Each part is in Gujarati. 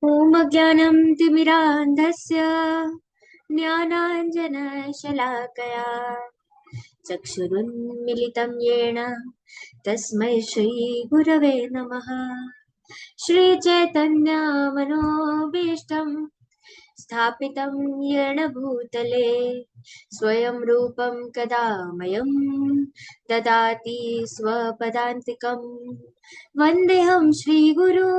ॐ ज्ञानं तिमिरान्धस्य ज्ञानाञ्जनशलाकया चक्षुरुन्मिलितं येन तस्मै श्रीगुरवे नमः। श्रीचैतन्यमनोभीष्टं स्थापितं येन भूतले स्वयं रूपं कदा मह्यं ददाति स्वपदान्तिकं। वन्देऽहं श्रीगुरु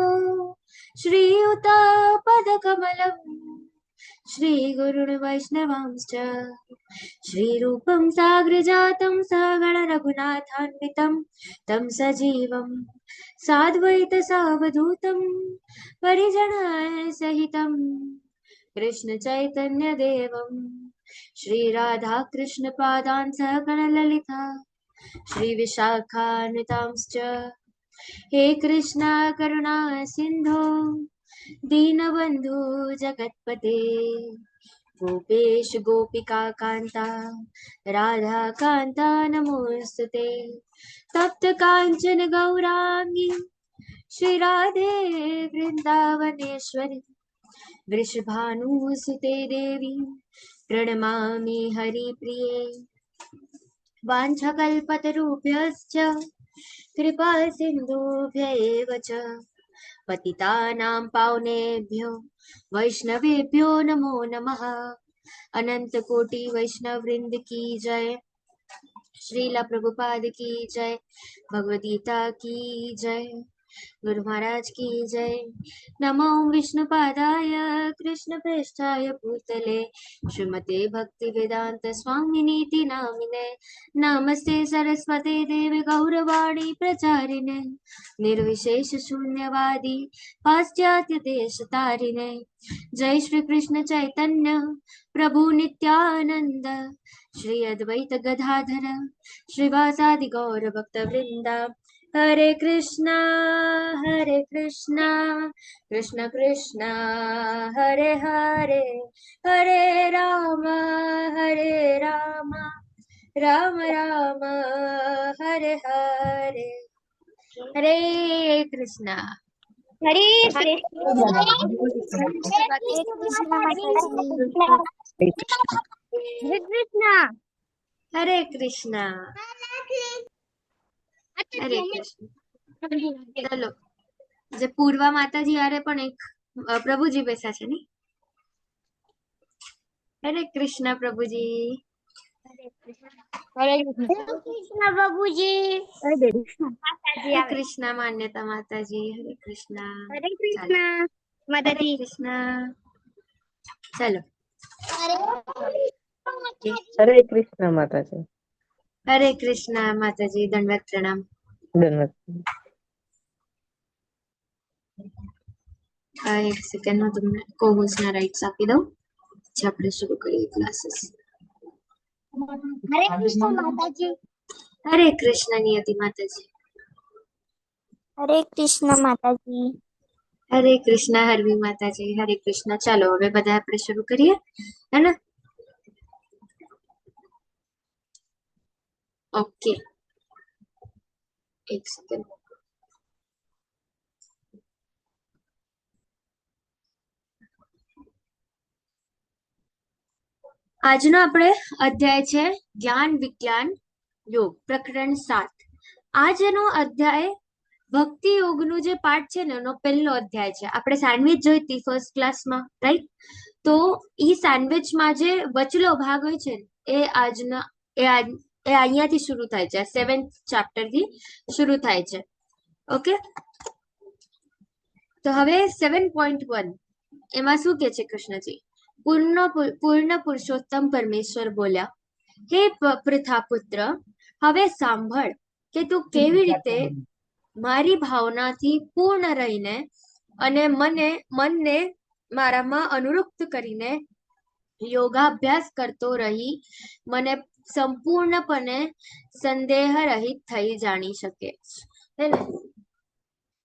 श्रीयुतापदकमलं श्रीगुरुन् वैष्णवांश्च श्रीरूपं साग्रजातं सहगण रघुनाथान्वितं तं सजीवं साद्वैतसावधूतं परिजनाय सहितं कृष्ण चैतन्य देवं श्रीराधाकृष्णपादान् सहगण ललिता श्रीविशाखान्वितांश्च हे कृष्णा करुणा सिंधो दीनबंधु जगत्पते गोपेश गोपिका कांता राधा कांता नमोस्तुते तप्त कांचन गौरांगी श्री राधे वृंदावनेश्वरी वृषभानुसुते देवी प्रणमामि हरिप्रिये वाञ्छकल्पतरुभ्यश्च कृपा सिन्धुभ्य एव च पतितानां पावनेभ्यो वैष्णवेभ्यो नमो नमः। अनंत कोटि वैष्णव वृंद की जय। श्रीला प्रभुपाद की जय। भगवद गीता की जय। गुरु महाराज की जय। नमो विष्णुपादाय कृष्ण प्रेष्ठाय भूतले श्रीमते भक्ति वेदांत स्वामिनीति नामिने नमस्ते सरस्वते देवी गौरवाणी प्रचारिणे निर्विशेष शून्यवादी पाश्चात्य देश तारिणे जय श्री कृष्ण चैतन्य प्रभु नित्यानंद श्री अद्वैत गदाधर श्रीवासादि गौर भक्त वृंदा हरे कृष्णा कृष्ण कृष्णा हरे हरे हरे राम राम राम हरे हरे हरे कृष्णा हरे कृष्णा हरे कृष्णा हरे कृष्ण। चलो जे पूर्वा माताजी हारे पण एक प्रभुजी बेसा छे नी। हरे कृष्ण प्रभुजी। हरे कृष्णा बाबूजी। हरे हरे कृष्णा मान्यता माताजी। हरे कृष्णा। कृष्णा हरे माताजी। कृष्णा। चलो हरे कृष्ण माताजी। हरे कृष्णा माताजी। दंडवत प्रणाम। धन्यवाद। एक सेकंड में तुमने कोहोस्ट ना राइट्स आपी दो પછી આપણે શરૂ કરીએ ક્લાસીસ। हरे कृष्णा माताजी। हरे कृष्ण नियति माताजी। हरे कृष्ण माताजी। हरे कृष्ण हरवी माताजी। हरे कृष्ण। ચાલો હવે બધા આપણે શરૂ કરીએ है ना। ओके एक सेकंड। આજનો આપણે અધ્યાય છે જ્ઞાન વિજ્ઞાન યોગ પ્રકરણ 7। આજનો અધ્યાય ભક્તિ યોગનું જે પાઠ છે ને એનો પહેલો અધ્યાય છે। આપણે સેન્ડવિચ જોઈતી ફર્સ્ટ ક્લાસમાં રાઈટ। તો ઈ સેન્ડવિચમાં જે વચલો ભાગ હોય છે એ આજના એ અહીંયાથી શરૂ થાય છે। 7th ચેપ્ટર થી શરૂ થાય છે। ઓકે તો હવે 7.1 એમાં શું કે છે કૃષ્ણજી। પૂર્ણ પુરુષોત્તમ પરમેશ્વર બોલ્યા હે પ્રથાપુત્ર હવે સાંભળ કે તું કેવી રીતે મારી ભાવનાથી પૂર્ણ રહીને અને મનને મારામાં અનુરુક્ત કરીને યોગાભ્યાસ કરતો રહી મને સંપૂર્ણપણે સંદેહ રહિત થઈ જાણી શકે હે ને।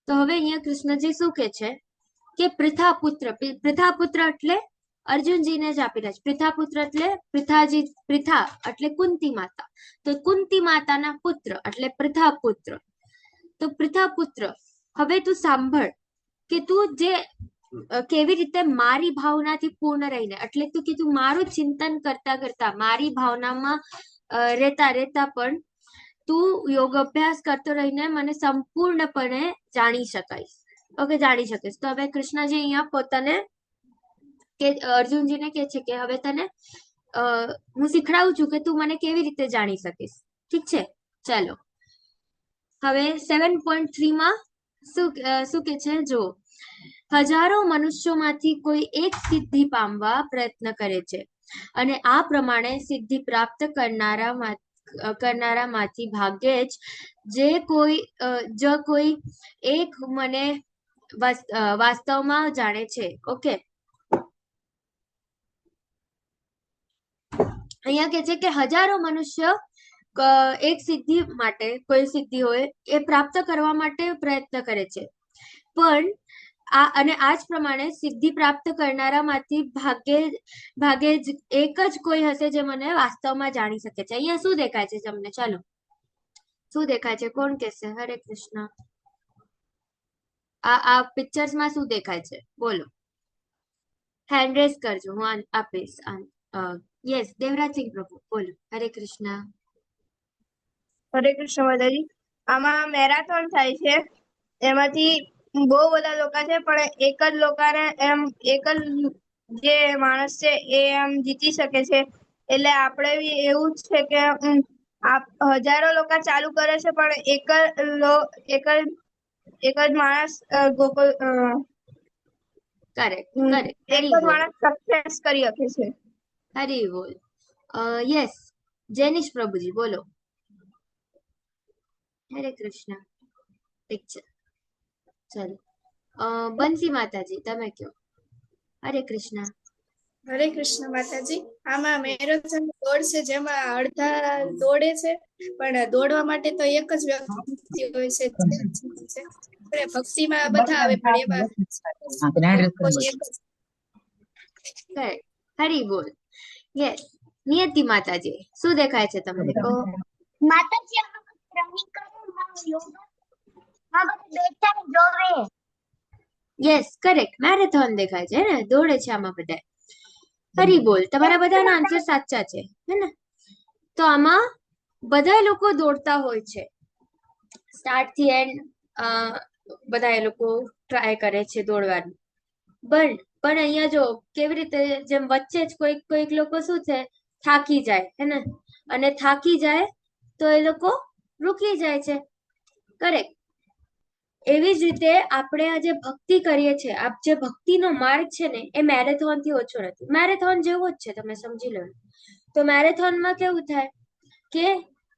તો હવે અહીંયા કૃષ્ણજી શું કે છે કે પ્રથાપુત્ર એટલે અર્જુનજીને જ આપી રહ્યા છે। પ્રથાપુત્ર એટલે પ્રથા એટલે કુંતી માતા। તો કુંતી માતાના પુત્ર એટલે પ્રથાપુત્ર। તો પ્રથાપુત્ર હવે તું સાંભળ કે તું જે કેવી રીતે મારી ભાવનાથી પૂર્ણ રહીને, એટલે તું કીધું મારું ચિંતન કરતા કરતા મારી ભાવનામાં રહેતા રહેતા પણ તું યોગ અભ્યાસ કરતો રહીને મને સંપૂર્ણપણે જાણી શકાય. ઓકે, જાણી શકીશ. તો હવે કૃષ્ણજી અહીંયા પોતાને કે અર્જુનજીને કે છે કે હવે તને હું શીખડાવું છું કે તું મને કેવી રીતે જાણી શકીશ. ઠીક છે, ચાલો હવે 7.3 માં શું કે છે જો, હજારો મનુષ્યોમાંથી કોઈ એક સિદ્ધિ પામવા પ્રયત્ન કરે છે અને આ પ્રમાણે સિદ્ધિ પ્રાપ્ત કરનારામાંથી ભાગ્યે જ કોઈ એક મને વાસ્તવમાં જાણે છે. ઓકે, અહીંયા કે છે કે હજારો મનુષ્ય એક સિદ્ધિ માટે, કોઈ સિદ્ધિ હોય એ પ્રાપ્ત કરવા માટે પ્રયત્ન કરે છે, પણ આ જ પ્રમાણે સિદ્ધિ પ્રાપ્ત કરનારામાંથી ભાગે જ એક જ કોઈ હશે જે મને વાસ્તવમાં જાણી શકે છે. અહીંયા શું દેખાય છે તમને? ચાલો, શું દેખાય છે? કોણ કહેશે? હરે કૃષ્ણ. આ પિક્ચર્સમાં શું દેખાય છે? બોલો, હેન્ડ રેઝ કરજો, હું આપીશ. યસ, દેવરાજ સિંહ પ્રભુ, બોલો. હરે કૃષ્ણ. હરે કૃષ્ણ માતાજી. આમાં મેરાથોન થાય છે, એમાંથી બહુ બધા લોકો છે, પણ એક જ લોકોને એક જ જે માણસ છે એ જીતી શકે છે. એટલે આપણે બી એવું જ છે કે હજારો લોકો ચાલુ કરે છે, પણ એક જ માણસ ગોકુલ કરેક્ટ, એક જ માણસ સક્સેસ કરી શકે છે. હરી બોલ. યસ, જેનિશ પ્રભુજી, બોલો. હરે કૃષ્ણ. ઠીક છે, ચાલો બંસી માતાજી, તમે કયો. હરે કૃષ્ણ. હરે કૃષ્ણ માતાજી. આમાં મેરેથોન દોડ છે, જેમાં અડધા દોડે છે, પણ દોડવા માટે તો એક જ વ્યક્તિ હોય છે. ભક્તિમાં બધા આવે, પણ એમાં કોઈ એક જ. હરી બોલ. યસ, નિયતિ માતાજી, શું દેખાય છે તમને? કહો માતાજી. રનિંગ કરે, યોગા બેઠા જોવે. યસ, કરેક્ટ, મેરેથોન દેખાય છે ને, દોડે છે આમાં બધા. હરી બોલ. તમારા બધાના આન્સર સાચા છે, હે ને? તો આમાં બધા લોકો દોડતા હોય છે, સ્ટાર્ટ થી એન્ડ બધા એ લોકો ટ્રાય કરે છે દોડવાનું. પણ અહીંયા જો કેવી રીતે, જેમ વચ્ચે જ કોઈક લોકો શું છે, થાકી જાય, હે ને, અને થાકી જાય તો એ લોકો રૂકી જાય છે. કરેક્ટ. એવી જ રીતે આપણે આ જે ભક્તિ કરીએ છીએ, આ જે ભક્તિનો માર્ગ છે ને, એ મેરેથોન થી ઓછો નથી. મેરેથોન જેવો જ છે, તમે સમજી લો. તો મેરેથોનમાં કેવું થાય કે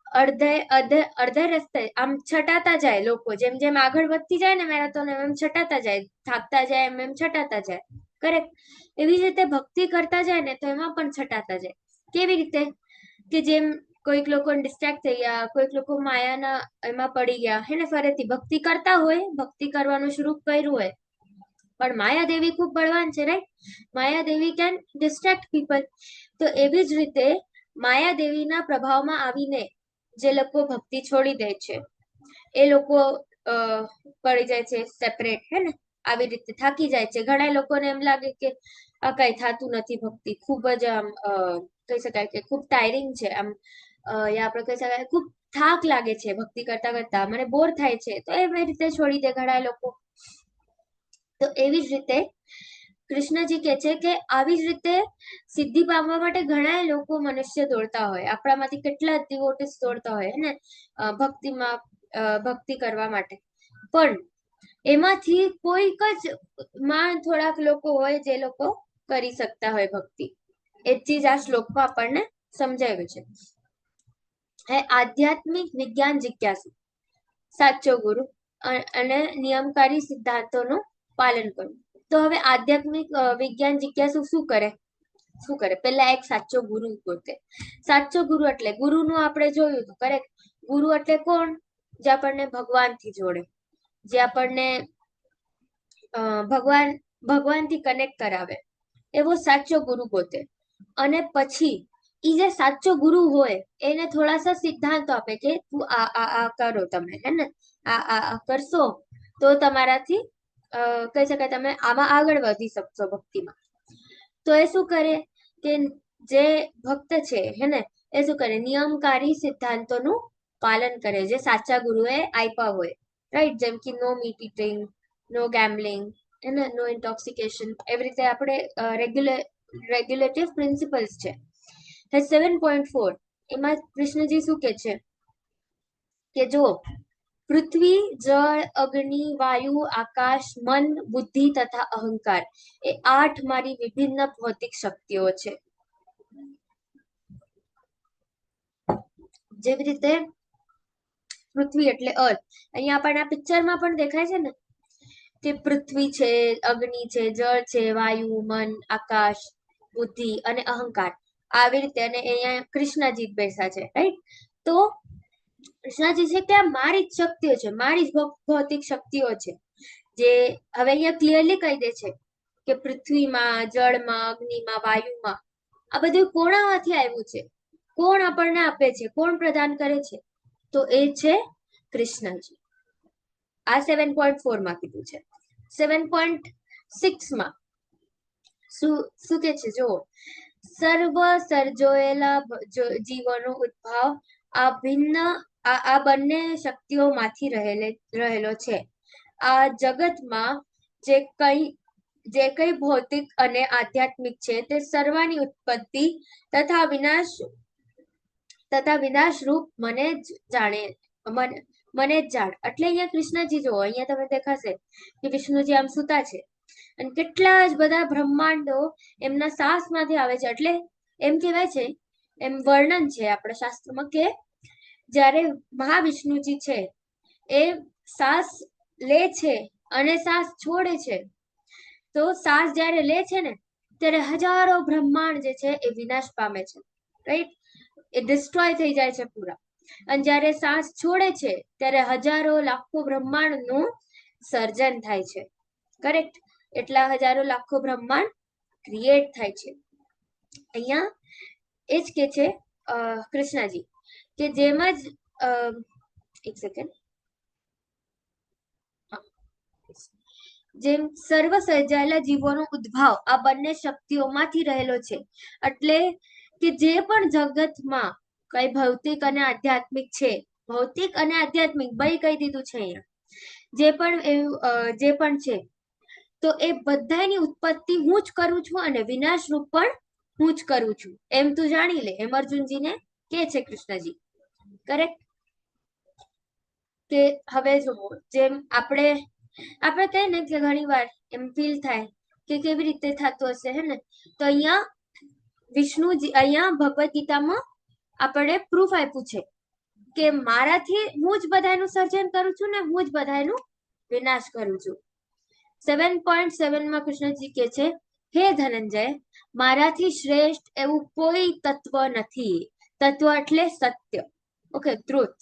અડધા રસ્તે આમ છટાતા જાય લોકો, જેમ જેમ આગળ વધતી જાય ને મેરેથોન, એમ છટાતા જાય, થાકતા જાય એમ છટાતા જાય. કરેક્ટ. એવી જ રીતે ભક્તિ કરતા જાય ને, તો એમાં પણ છટાતા જાય. કેવી રીતે કે જેમ કોઈક લોકો ડિસ્ટ્રેક્ટ થઈ ગયા, કોઈક લોકો માયાના એમાં પડી ગયા, હે ને, ફરીથી ભક્તિ કરતા હોય, ભક્તિ કરવાનું શરૂ કર્યું હોય, પણ માયાદેવી ખૂબ બળવાન છે, right? Mayadevi can distract people. તો એવી જ રીતે માયાદેવીના પ્રભાવમાં આવીને જે લોકો ભક્તિ છોડી દે છે, એ લોકો પડી જાય છે સેપરેટ, હે ને, આવી રીતે થાકી જાય છે. ઘણા લોકોને એમ લાગે કે આ કઈ થતું નથી, ભક્તિ ખૂબ જ આમ કહી શકાય કે ખૂબ ટાયરિંગ છે, આમ આપણે કહી શકાય ખૂબ થાક લાગે છે ભક્તિ કરતા કરતા, મને બોર થાય છે, તો એવી રીતે છોડી દે ઘણા લોકો. તો એવી જ રીતે કૃષ્ણજી કે છે કે આવી જ રીતે સિદ્ધિ પામવા માટે ઘણા લોકો, મનુષ્ય દોડતા હોય, આપણામાંથી કેટલા ડિવોટીસ દોડતા હોય ને ભક્તિમાં, ભક્તિ કરવા માટે. પણ એમાંથી કોઈક જ થોડાક લોકો હોય જે લોકો કરી શકતા હોય ભક્તિ. એ ચીજ આ શ્લોકમાં આપણને સમજાવ્યું છે. આધ્યાત્મિક વિજ્ઞાન જિજ્ઞાસુ, સાચો ગુરુ અને નિયમકારી સિદ્ધાંતોનું પાલન કરવું. તો હવે આધ્યાત્મિક વિજ્ઞાન જિજ્ઞાસુ શું કરે? પેલા એક સાચો ગુરુ ગોતે. સાચો ગુરુ એટલે, ગુરુનું આપણે જોયું હતું, કરેક્ટ? ગુરુ એટલે કોણ? જે આપણને ભગવાનથી જોડે, જે આપણને ભગવાનથી કનેક્ટ કરાવે, એવો સાચો ગુરુ ગોતે. અને પછી ઈ જે સાચો ગુરુ હોય એને થોડા સિદ્ધાંતો આપે કે તું આ કરો, તમે, હે ને, આ કરશો તો તમારાથી કહી શકાય તમે આમાં આગળ વધી શકશો ભક્તિમાં. તો એ શું કરે કે જે ભક્ત છે હે ને એ શું કરે, નિયમકારી સિદ્ધાંતોનું પાલન કરે જે સાચા ગુરુએ આપ્યા હોય, રાઈટ? જેમ કે નો મીટ ઇટિંગ, નો ગેમ્બલિંગ, હે ને, નો ઇન્ટોક્સિકેશન, એવી રીતે આપણે રેગ્યુલેટિવ પ્રિન્સિપલ્સ છે. 7.4 એમાં કૃષ્ણજી શું કે છે કે જો પૃથ્વી, જળ, અગ્નિ, વાયુ, આકાશ, મન, બુદ્ધિ તથા અહંકાર એ 8 મારી વિભિન્ન ભૌતિક શક્તિઓ છે. જેવી રીતે પૃથ્વી એટલે અર્થ, અહીંયા આપણને આ પિક્ચરમાં પણ દેખાય છે ને કે પૃથ્વી છે, અગ્નિ છે, જળ છે, વાયુ, મન, આકાશ, બુદ્ધિ અને અહંકાર, આવી રીતે. અને અહીંયા કૃષ્ણજી બેસા છે, રાઈટ? તો કૃષ્ણજી છે કે આ મારી જ શક્તિઓ છે, મારી જ ભૌતિક શક્તિઓ છે, જે હવે અહીંયા ક્લિયરલી કહી દે છે કે પૃથ્વીમાં, જળમાં, અગ્નિમાં, વાયુમાં આ બધું કોણામાંથી આવ્યું છે, કોણ આપણને આપે છે, કોણ પ્રદાન કરે છે? તો એ છે કૃષ્ણજી. આ 7.4 માં કીધું છે. 7.6 માં શું કે છે જો, સર્વ સર્જોયેલા જીવોનો ઉદ્ભવ આ ભિન્ન આ બંને શક્તિઓમાંથી રહેલો છે. આ જગતમાં જે કઈ ભૌતિક અને આધ્યાત્મિક છે તે સર્વની ઉત્પત્તિ તથા વિનાશ રૂપ મને જ જાણ. એટલે અહીંયા કૃષ્ણજી જુઓ, અહીંયા તમે દેખાશે કે વિષ્ણુજી આમ સૂતા છે અને કેટલા જ બધા બ્રહ્માંડો એમના શ્વાસમાંથી આવે છે. એટલે એમ કહેવાય છે, એમ વર્ણન છે આપણા શાસ્ત્રમાં કે જ્યારે મહાવિષ્ણુજી છે એ શ્વાસ લે છે અને શ્વાસ છોડે છે, તો શ્વાસ જ્યારે લે છે ને ત્યારે હજારો બ્રહ્માંડ જે છે એ વિનાશ પામે છે, રાઈટ? એ ડિસ્ટ્રોય થઈ જાય છે પૂરા. અને જ્યારે શ્વાસ છોડે છે ત્યારે હજારો લાખો બ્રહ્માંડનું સર્જન થાય છે, કરેક્ટ? એટલા હજારો લાખો બ્રહ્માંડ ક્રિએટ થાય છે. અહીંયા એ જ કે છે કૃષ્ણજી કે જેમ જ એક સેકન્ડ, જેમ સર્વ સર્જાયેલા જીવોનો ઉદ્ભવ આ બંને શક્તિઓમાંથી રહેલો છે. એટલે કે જે પણ જગતમાં કઈ ભૌતિક અને આધ્યાત્મિક છે, ભૌતિક અને આધ્યાત્મિક બે કહી દીધું છે અહીંયા, જે પણ છે, તો એ બધાની ઉત્પત્તિ હું જ કરું છું અને વિનાશ રૂપ પણ હું જ કરું છું, એમ તું જાણી લે, એમ અર્જુનજીને કે છે કૃષ્ણજી, કરેક્ટ? કે હવે જુઓ, જેમ આપણે કહીએ ને કે ઘણી વાર એમ ફીલ થાય કે કેવી રીતે થતું હશે, હે ને? તો અહીંયા વિષ્ણુજી, અહીંયા ભગવદ ગીતામાં આપણે પ્રૂફ આપ્યું છે કે મારાથી હું જ બધાનું સર્જન કરું છું ને હું જ બધાનું વિનાશ કરું છું. 7.7 માં કૃષ્ણજી કે છે, હે ધનંજય, મારાથી શ્રેષ્ઠ એવું કોઈ તત્વ નથી. તત્વ એટલે સત્ય, ઓકે, ટ્રુથ.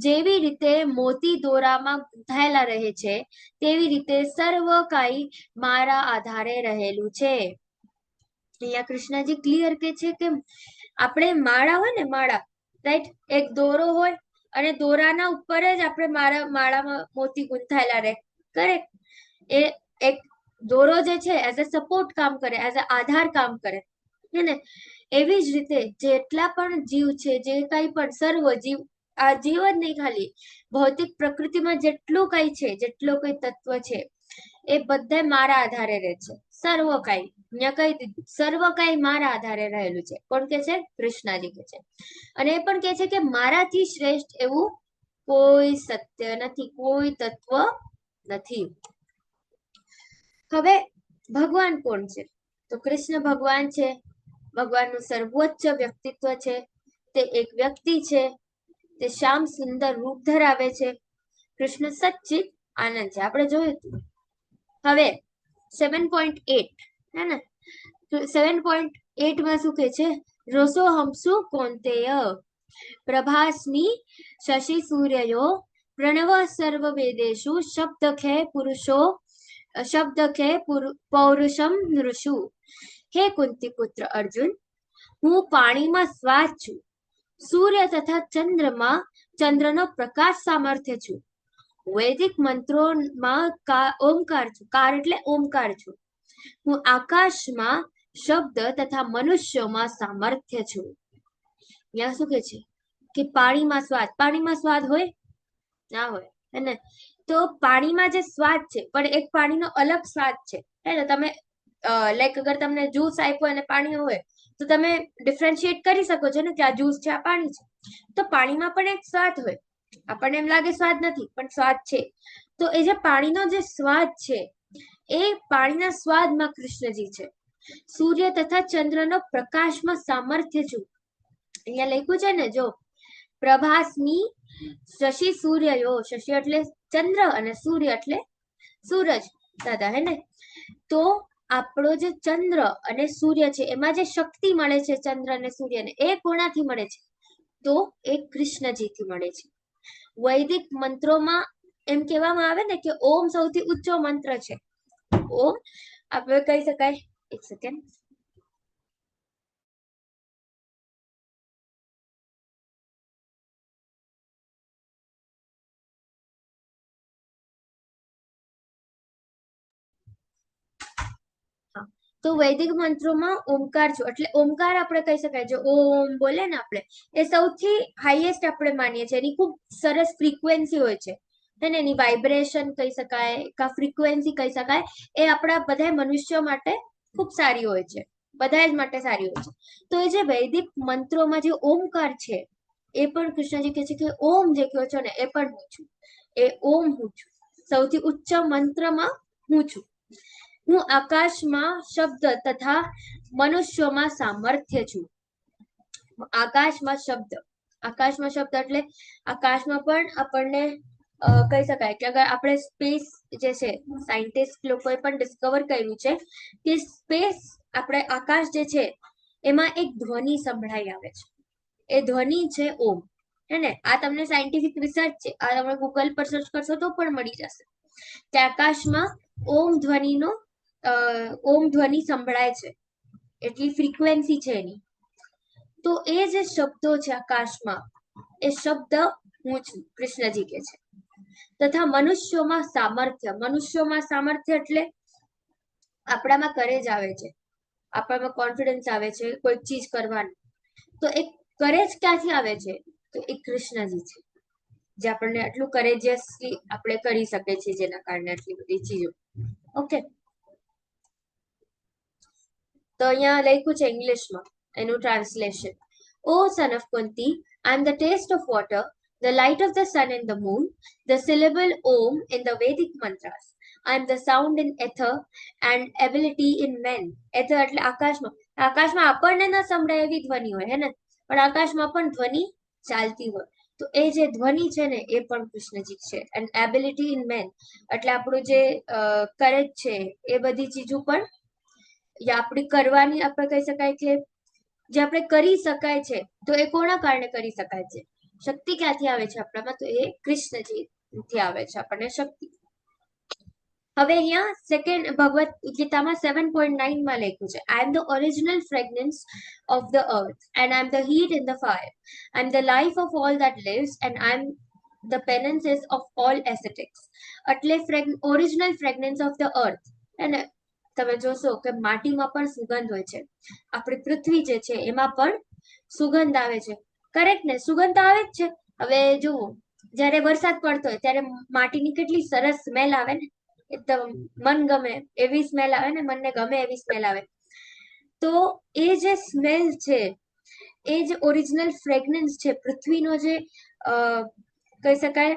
જેવી રીતે મોતી દોરામાં ગૂંથાયેલા રહે છે તેવી રીતે સર્વ કાંઈ મારા આધારે રહેલું છે. અહીંયા કૃષ્ણજી ક્લિયર કે છે કે આપણે માળા હોય ને, માળા, રાઈટ? એક દોરો હોય અને દોરાના ઉપર જ આપણે માળામાં મોતી ગૂંથાયેલા રહે, કરેક્ટ? એ એક દોરો જે છે એઝ અ સપોર્ટ કામ કરે, એઝ અ આધાર કામ કરે, હે ને? એવી જ રીતે જેટલા પણ જીવ છે, જે કઈ પણ સર્વ જીવ, આ જીવ જ નહીં ખાલી, ભૌતિક પ્રકૃતિમાં જેટલું કઈ છે, જેટલો કઈ તત્વ છે, એ બધા મારા આધારે રહે છે. સર્વ કાંઈ, અહીંયા કહી દીધું, સર્વ કાંઈ મારા આધારે રહેલું છે. કોણ કે છે? કૃષ્ણજી કે છે. અને એ પણ કે છે કે મારાથી શ્રેષ્ઠ એવું કોઈ સત્ય નથી, કોઈ તત્વ નથી. હવે ભગવાન કોણ છે? તો કૃષ્ણ ભગવાન છે. ભગવાનનું સર્વોચ્ચ વ્યક્તિત્વ છે. તે એક વ્યક્તિ છે. તે શ્યામ સુંદર રૂપ ધરાવે છે. કૃષ્ણ સચ્ચિત આનંદ છે, આપણે જોયું હતું. હવે 7.8, હે ને? 7.8 માં શું કે છે? રોસો હંસુ કૌંતેય પ્રભાસ્મી શશી સૂર્યયો પ્રણવ સર્વ વેદેશુ શબ્દખે પૌરુષમ નૃષુ. હે કુંતી પુત્ર અર્જુન, હું પાણીમાં શ્વાસ છું, સૂર્ય તથા ચંદ્રનો પ્રકાશ સામર્થ્ય છું, વૈદિક મંત્રોમાં ઓમકાર છું, કાર એટલે ઓમકાર છું. હું આકાશમાં શબ્દ તથા મનુષ્યોમાં સામર્થ્ય છું. અહીંયા શું કે છે કે પાણીમાં સ્વાદ હોય ના હોય, હે ને? તો પાણીમાં જે સ્વાદ છે, પણ એક પાણીનો અલગ સ્વાદ છે, હે ને? તમે લાઈક અગર તમને જ્યુસ આપ્યો અને પાણી હોય તો તમે ડિફરન્શિએટ કરી શકો છો ને કે આ જ્યુસ છે, આ પાણી છે. તો પાણીમાં પણ એક સ્વાદ હોય, આપણને એમ લાગે સ્વાદ નથી, પણ સ્વાદ છે. તો એ જે પાણીનો જે સ્વાદ છે, એ પાણીના સ્વાદમાં કૃષ્ણજી છે. સૂર્ય તથા ચંદ્રનો પ્રકાશમાં સામર્થ્ય છું. અહીંયા લખ્યું છે ને, જો પ્રભાસની શશી સૂર્યયો, શશી એટલે ચંદ્ર અને સૂર્ય એટલે સૂરજ દાદા, હે ને? તો આપણો જે ચંદ્ર અને સૂર્ય છે એમાં જે શક્તિ મળે છે ચંદ્ર અને સૂર્યને, એ કોનાથી મળે છે? તો એ કૃષ્ણજીથી મળે છે. વૈદિક મંત્રોમાં એમ કહેવામાં આવે ને કે ઓમ સૌથી ઊંચો મંત્ર છે. ઓમ આપણે કહી શકાય, એક સેકન્ડ, તો વૈદિક મંત્રોમાં ઓમકાર છું એટલે ઓમકાર આપણે કહી શકાય, જો ઓમ બોલે ને આપણે, એ સૌથી હાઈએસ્ટ આપણે માનીએ છીએ. એની ખૂબ સરસ ફ્રીક્વન્સી હોય છે, અને એની વાઇબ્રેશન કહી શકાય કા ફ્રીક્વન્સી કહી શકાય, એ આપણા બધા મનુષ્યો માટે ખૂબ સારી હોય છે, બધા જ માટે સારી હોય છે. તો એ જે વૈદિક મંત્રોમાં જે ઓમકાર છે, એ પણ કૃષ્ણજી કહે છે કે ઓમ જે કહો છો ને, એ પણ હું છું. એ ઓમ હું છું, સૌથી ઉચ્ચ મંત્રમાં હું છું. હું આકાશમાં શબ્દ તથા મનુષ્યોમાં સામર્થ્ય છું. આકાશમાં શબ્દ એટલે આકાશમાં પણ આપણને કહી શકાય કે અગર આપણે સ્પેસ જે છે, સાયન્ટિસ્ટ લોકોએ પણ ડિસ્કવર કર્યું છે કે સ્પેસ, આપણે આકાશ જે છે એમાં એક ધ્વનિ સંભળાઈ આવે છે. એ ધ્વનિ છે ઓમ, હે ને? આ તમને સાયન્ટિફિક રિસર્ચ છે, આ તમે ગૂગલ પર સર્ચ કરશો તો પણ મળી જશે કે આકાશમાં ઓમ ધ્વનિ સંભળાય છે, એટલી ફ્રીક્વન્સી છે એની. તો એ જે શબ્દો છે આકાશમાં, એ શબ્દ હું છું, કૃષ્ણજી કે છે. તથા મનુષ્યોમાં સામર્થ્ય એટલે આપણામાં કરેજ આવે છે, આપણામાં કોન્ફિડન્સ આવે છે કોઈ ચીજ કરવાની. તો એ કરેજ ક્યાંથી આવે છે? તો એ કૃષ્ણજી છે, જે આપણને આટલું કરેજિયસલી આપણે કરી શકે છે, જેના કારણે આટલી બધી ચીજો. ઓકે, તો અહીંયા લખ્યું છે ઇંગ્લિશમાં એનું translation. O son of Kunti, I am the taste of water, the light of the sun and the moon, the syllable Om in the Vedic mantras. I am the sound in ether and ability in men. Ether એટલે આકાશમાં આપણને ન સંભળાય એવી ધ્વનિ હોય, હે ને? પણ આકાશમાં પણ ધ્વનિ ચાલતી હોય. તો એ જે ધ્વનિ છે ને, એ પણ કૃષ્ણજી છે. એન્ડ એબિલિટી ઇન મેન એટલે આપણું જે કરેજ છે, એ બધી ચીજો પણ આપણી કરવાની, આપણે કહી શકાય કે જે આપણે કરી શકાય છે, તો એ કોના કારણે કરી શકાય છે? શક્તિ ક્યાંથી આવે છે આપણામાં? તો એ કૃષ્ણજીથી આવે છે આપણને શક્તિ. હવે અહીંયા સેકન્ડ ભગવત ગીતામાં 7.9 માં લખ્યું છે, I am the original fragrance of the earth and I am the heat in the fire. I am the life of all that lives and I am the penances of all aesthetics. એટલે original fragrance of the earth, અને તમે જોશો કે માટીમાં પણ સુગંધ હોય છે, આપણી પૃથ્વી જે છે એમાં પણ સુગંધ આવે છે. કરેક્ટ ને? સુગંધ આવે જ છે. હવે જુઓ, જ્યારે વરસાદ પડતો હોય ત્યારે માટીની કેટલી સરસ સ્મેલ આવે ને, એકદમ મન ગમે એવી સ્મેલ આવે ને, મનને ગમે એવી સ્મેલ આવે. તો એ જે સ્મેલ છે, એ જે ઓરિજિનલ ફ્રેગ્રન્સ છે, પૃથ્વીનો જે કહી શકાય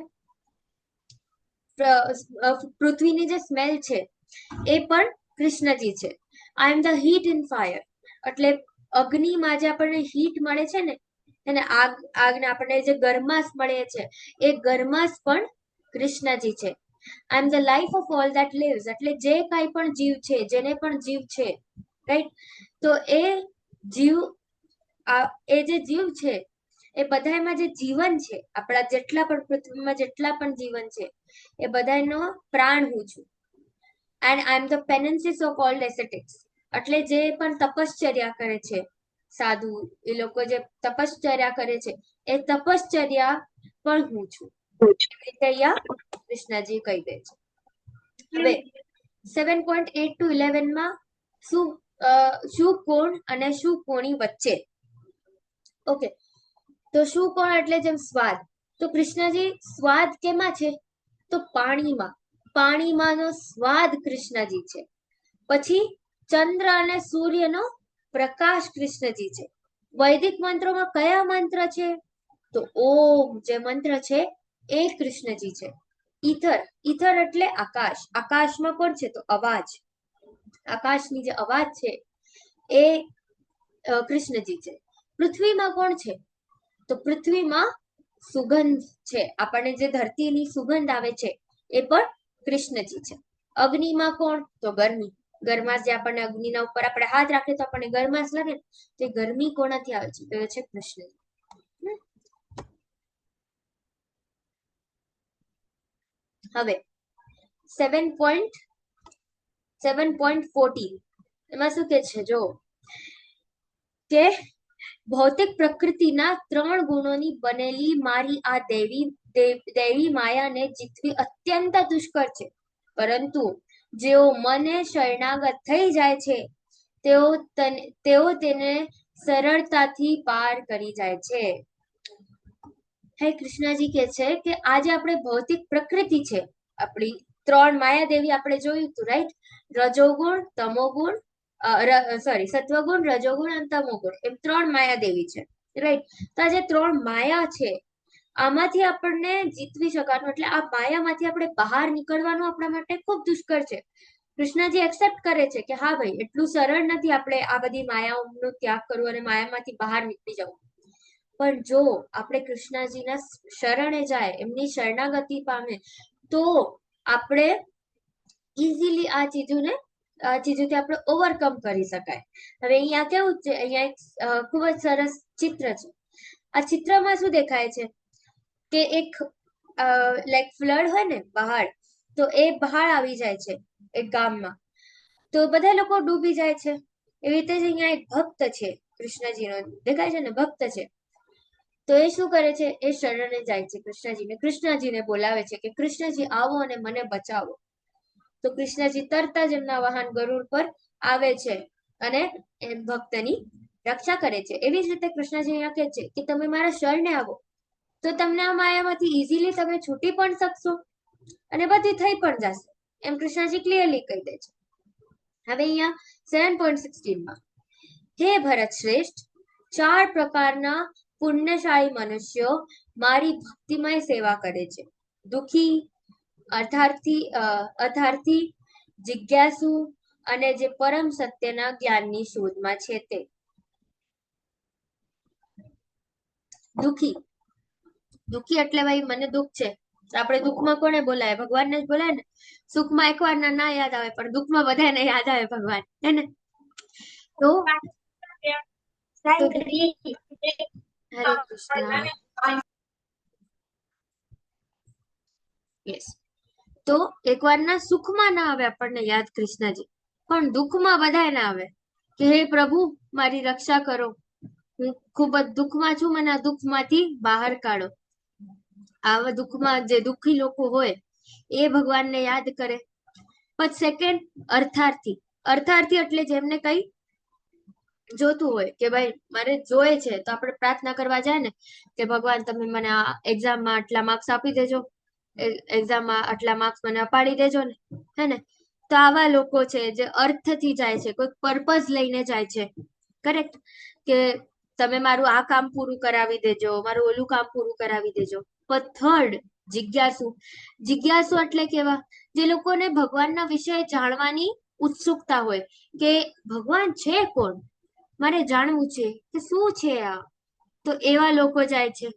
પૃથ્વીની જે સ્મેલ છે, એ પણ કૃષ્ણજી છે. I am the heat in fire એટલે અગ્નિમાં જે આપણને હીટ મળે છે ને, એને આગને આપણને જે ગરમાશ મળે છે, એ ગરમાશ પણ કૃષ્ણજી છે. I am the life of all that lives એટલે જે કાંઈ પણ જીવ છે, જેને પણ જીવ છે, રાઈટ? તો એ જીવ, એ જે જીવ છે, એ બધામાં જે જીવન છે, આપણા જેટલા પણ પૃથ્વીમાં જેટલા પણ જીવન છે, એ બધાનો પ્રાણ હું છું. And I am the penances of all aesthetics એટલે જે પણ તપશ્ચર્યા કરે છે, સાધુ એ લોકો જે તપશ્ચર્યા કરે છે, એ તપશ્ચર્યા પણ હું છું. અહીંયા કૃષ્ણજી કહી દે છે. હવે 7.8 to 11 માં શું કોણ અને શું કોણી વચ્ચે. ઓકે, તો શું કોણ એટલે જેમ સ્વાદ, તો કૃષ્ણજી સ્વાદ કેમાં છે? તો પાણીમાં. પાણીમાંનો સ્વાદ કૃષ્ણજી છે. પછી ચંદ્ર અને સૂર્યનો પ્રકાશ કૃષ્ણજી છે. વૈદિક મંત્રોમાં કયા મંત્ર છે? તો ઓમ જે મંત્ર છે એ કૃષ્ણજી છે. ઈથર એટલે આકાશ. આકાશમાં કોણ છે? તો અવાજ. આકાશની જે અવાજ છે એ કૃષ્ણજી છે. પૃથ્વીમાં કોણ છે? તો પૃથ્વીમાં સુગંધ છે. આપણને જે ધરતીની સુગંધ આવે છે એ પણ કૃષ્ણજી છે. અગ્નિમાં કોણ? તો ગરમી. ગરમાશ જે આપણને અગ્નિના ઉપર આપણે હાથ રાખીએ તો આપણને ગરમાશ લાગે ને, તે ગરમી કોનાથી આવે છે? તો એ છે કૃષ્ણજી. હવે 7.14 એમાં શું કે છે? જો કે ભૌતિક પ્રકૃતિના 3 ગુણોની બનેલી મારી આ દેવી માયાને જીતવી અત્યંત દુષ્કર છે, પરંતુ જેઓ મને શરણાગત થઈ જાય છે તેઓ તેને સરળતાથી પાર કરી જાય છે. હે કૃષ્ણજી કે છે કે આ જે આપણે ભૌતિક પ્રકૃતિ છે આપણી, 3 માયાદેવી આપણે જોયું હતું, રાઈટ? રજોગુણ, તમોગુણ, સત્વગુણ, રજોગુણ અને તમોગુણ, એમ 3 માયાદેવી છે, રાઈટ? તો આ જે 3 માયા છે આમાંથી આપણને જીતવી શકવાનું, એટલે આ માયામાંથી આપણે બહાર નીકળવાનું આપણા માટે ખૂબ દુષ્કર છે. કૃષ્ણજી એક્સેપ્ટ કરે છે કે હા ભાઈ, એટલું સરળ નથી આપણે આ બધી માયાઓનો ત્યાગ કરવો અને માયામાંથી બહાર નીકળી જવું. પણ જો આપણે કૃષ્ણજીના શરણે જાય, એમની શરણાગતિ પામે, તો આપણે ઇઝીલી આ ચીજોથી આપણે ઓવરકમ કરી શકાય. હવે અહીંયા કેવું છે? અહીંયા એક ખૂબ જ સરસ ચિત્ર છે. આ ચિત્રમાં શું દેખાય છે કે એક લાઈક ફ્લડ હોય ને, પહાડ, તો એ પહાડ આવી જાય છે એક ગામમાં, તો બધા લોકો ડૂબી જાય છે. એવી રીતે જ અહીંયા એક ભક્ત છે કૃષ્ણજીનો, દેખાય છે ને, ભક્ત છે. તો એ શું કરે છે? એ શરણે જાય છે કૃષ્ણજીને. કૃષ્ણજીને બોલાવે છે કે કૃષ્ણજી આવો અને મને બચાવો. તો કૃષ્ણજી તરત જ એમના વાહન ગરુડ પર આવે છે અને એ ભક્તની રક્ષા કરે છે. એવી જ રીતે કૃષ્ણજી અહીંયા કહે છે કે તમે મારા શરણે આવો તો તમને આ માયામાંથી ઇઝીલી તમે છૂટી પણ શકશો અને બધી થઈ પણ જશે, એમ કૃષ્ણજી ક્લિયરલી કહી દે છે. હવે અહીંયા 7.16 માં, હે ભરત શ્રેષ્ઠ, 4 પ્રકારના પુણ્યશાળી મનુષ્યો મારી ભક્તિમય સેવા કરે છે. દુઃખી, અર્થાર્થી, જિજ્ઞાસુ અને જે પરમ સત્યના જ્ઞાનની શોધમાં છે તે. દુઃખી એટલે ભાઈ મને દુઃખ છે, આપણે દુઃખમાં કોને બોલાય? ભગવાનને જ બોલાય ને. સુખમાં એકવાર ના યાદ આવે, પણ દુઃખમાં બધાને યાદ આવે ભગવાન, હે ને? તો હરે કૃષ્ણ. યસ, તો એકવારના સુખમાં ના આવે આપણને યાદ કૃષ્ણજી, પણ દુઃખમાં બધાને આવે કે હે પ્રભુ મારી રક્ષા કરો, હું ખૂબ જ દુઃખમાં છું, મને આ દુઃખમાંથી બહાર કાઢો. આવા દુઃખમાં જે દુઃખી લોકો હોય એ ભગવાનને યાદ કરે. પછી સેકન્ડ, અર્થાર્થી એટલે જેમને કઈ જોતું હોય કે ભાઈ મારે જોઈએ છે, તો આપણે પ્રાર્થના કરવા જાય ને કે ભગવાન તમે મને આ એક્ઝામમાં આટલા માર્ક્સ આપી દેજો, એક્ઝામમાં આટલા માર્ક્સ મને અપાડી દેજો ને, હે ને? તો આવા લોકો છે જે અર્થથી જાય છે, કોઈ પર્પઝ લઈને જાય છે, કરેક્ટ? કે તમે મારું આ કામ પૂરું કરાવી દેજો, મારું ઓલું કામ પૂરું કરાવી દેજો. પણ થર્ડ, જિજ્ઞાસુ એટલે કેવા? જે લોકોને ભગવાનના વિશે જાણવાની ઉત્સુકતા હોય કે ભગવાન છે કોણ, મારે જાણવું છે કે શું છે આ, તો એવા લોકો જાય છે.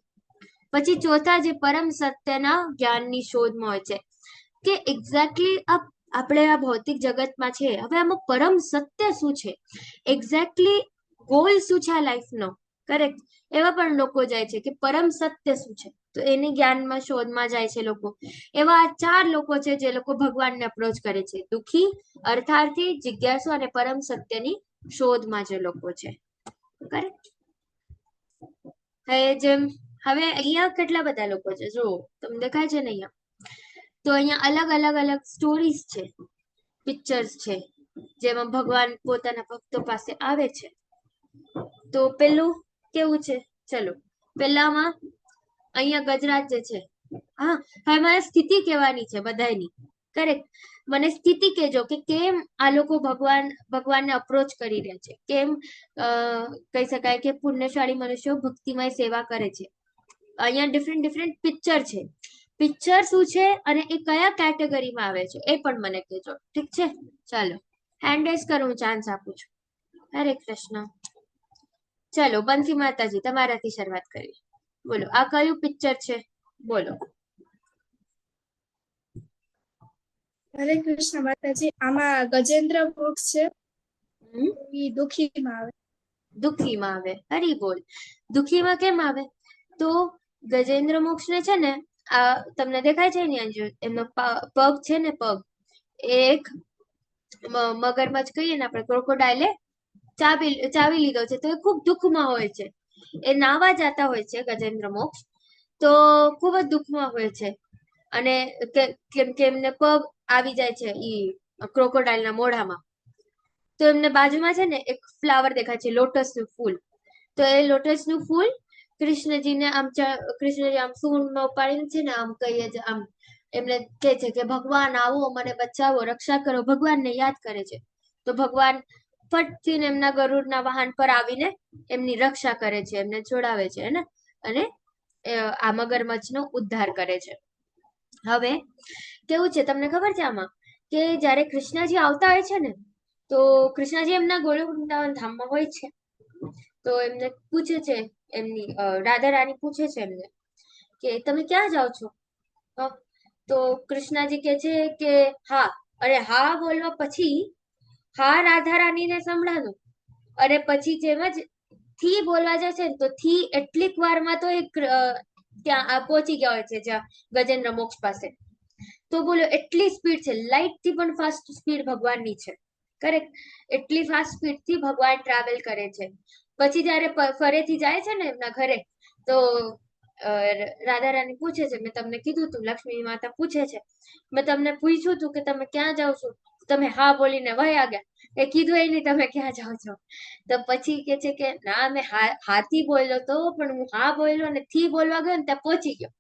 પછી ચોથા, જે પરમ સત્યના જ્ઞાનની શોધમાં હોય છે કે એક્ઝેક્ટલી આપણે આ ભૌતિક જગતમાં છે, હવે આમાં પરમ સત્ય શું છે, એક્ઝેક્ટલી ગોલ શું છે આ લાઈફનો, કરેક્ટ? એવા પણ લોકો જાય છે કે પરમ સત્ય શું છે, તો એની જ્ઞાનમાં શોધમાં જાય છે લોકો. એવા 4 લોકો છે જે લોકો ભગવાનને અપ્રોચ કરે છે: દુઃખી, અર્થાર્થી, જિજ્ઞાસુ અને પરમ સત્યની શોધમાં જે લોકો છે, કરેક્ટ? હવે અહીંયા કેટલા બધા લોકો છે જો તમને દેખાય છે ને, અહીંયા તો અહીંયા અલગ અલગ સ્ટોરીઝ છે, પિક્ચર્સ છે, જેમાં ભગવાન પોતાના ભક્તો પાસે આવે છે. તો પેલું કેવું છે, ચલો પેલામાં અહીંયા ગજરાજ જે છે, હા હવે મારે સ્થિતિ કહેવાની છે બધાની. કરેક્ટ. મને સ્થિતિ કહેજો કે કેમ આ લોકો ભગવાનને અપ્રોચ કરી રહ્યા છે, કેમ કહી શકાય કે પુણ્યશાળી મનુષ્યો ભક્તિમય સેવા કરે છે. અહીંયા ડિફરન્ટ પિક્ચર છે. પિક્ચર શું છે અને એ કયા કેટેગરીમાં આવે છે એ પણ મને કહેજો. ઠીક છે, ચાલો હેન્ડ રેઝ કરો, હું ચાન્સ આપું છું. હરે કૃષ્ણ. ચલો બંસી માતાજી, તમારાથી શરૂઆત કરી. બોલો આ કયું પિક્ચર છે, બોલો. હરે કૃષ્ણ માતાજી. આમાં ગજેન્દ્ર વૃક્ષ છે, હમ? એ દુખીમાં આવે. દુઃખીમાં આવે. હરી બોલ. દુઃખીમાં કેમ આવે? તો ગજેન્દ્ર મોક્ષ ને છે ને, આ તમને દેખાય છે ને એમનો પગ છે ને, પગ એક મગરમચ્છ કહીએ ને આપણે, ક્રોકોડાઇલે ચાવી લીધો છે, તો એ ખૂબ દુઃખમાં હોય છે. એ નાવા જતા હોય છે ગજેન્દ્ર મોક્ષ, તો ખૂબ જ દુઃખમાં હોય છે. અને કેમ કે એમને પગ આવી જાય છે ઈ ક્રોકોડાઇલના મોઢામાં, તો એમને બાજુમાં છે ને એક ફ્લાવર દેખાય છે, લોટસનું ફૂલ. તો એ લોટસનું ફૂલ કૃષ્ણજીને કૃષ્ણજી આમ સૂંઢમાં ઉપાડીને છે ને, આમ કહીએ છે, આમ એમને કહે છે કે ભગવાન આવો, મને બચાવો, રક્ષા કરો, ભગવાનને યાદ કરે છે. તો ભગવાન ફટથી એમના ગરુડના વાહન પર આવીને એમની રક્ષા કરે છે, એમને છોડાવે છે ને, અને આ મગરમચ્છનો ઉદ્ધાર કરે છે. હવે કેવું છે તમને ખબર છે આમાં, કે જ્યારે કૃષ્ણજી આવતા હોય છે ને, તો કૃષ્ણજી એમના ગોલોક વૃંદાવન ધામમાં હોય છે. તો એમને પૂછે છે, એમની રાધા રાણી પૂછે છે એમને કે તમે ક્યાં જાઓ છો? તો કૃષ્ણજી કહે છે કે હા. અરે હા બોલવા પછી હા રાધા રાણીને સંભળાનું, અને પછી જેમ જ થી બોલવા જાય છે ને, તો થી એટલીક વારમાં તો એક ત્યાં પહોંચી ગયા હોય છે જ્યાં ગજેન્દ્ર મોક્ષ પાસે. તો બોલો એટલી સ્પીડ છે, લાઇટ થી પણ ફાસ્ટ સ્પીડ ભગવાનની છે. કરેક્ટ. એટલી ફાસ્ટ સ્પીડ થી ભગવાન ટ્રાવેલ કરે છે. પછી જયારે ફરેથી જાય છે ને એમના ઘરે, તો રાધા રાણી પૂછે છે, મેં તમને કીધું તું, લક્ષ્મી માતા પૂછે છે, મેં તમને પૂછ્યું તું કે તમે ક્યાં જાઓ છો, તમે હા બોલીને વયા ગયા, એ કીધું એ નહીં તમે ક્યાં જાઓ છો. તો પછી કે છે કે ના મેં હાથી બોલ્યો તો, પણ હું હા બોલ્યો અને થી બોલવા ગયો ને ત્યાં પહોંચી ગયો.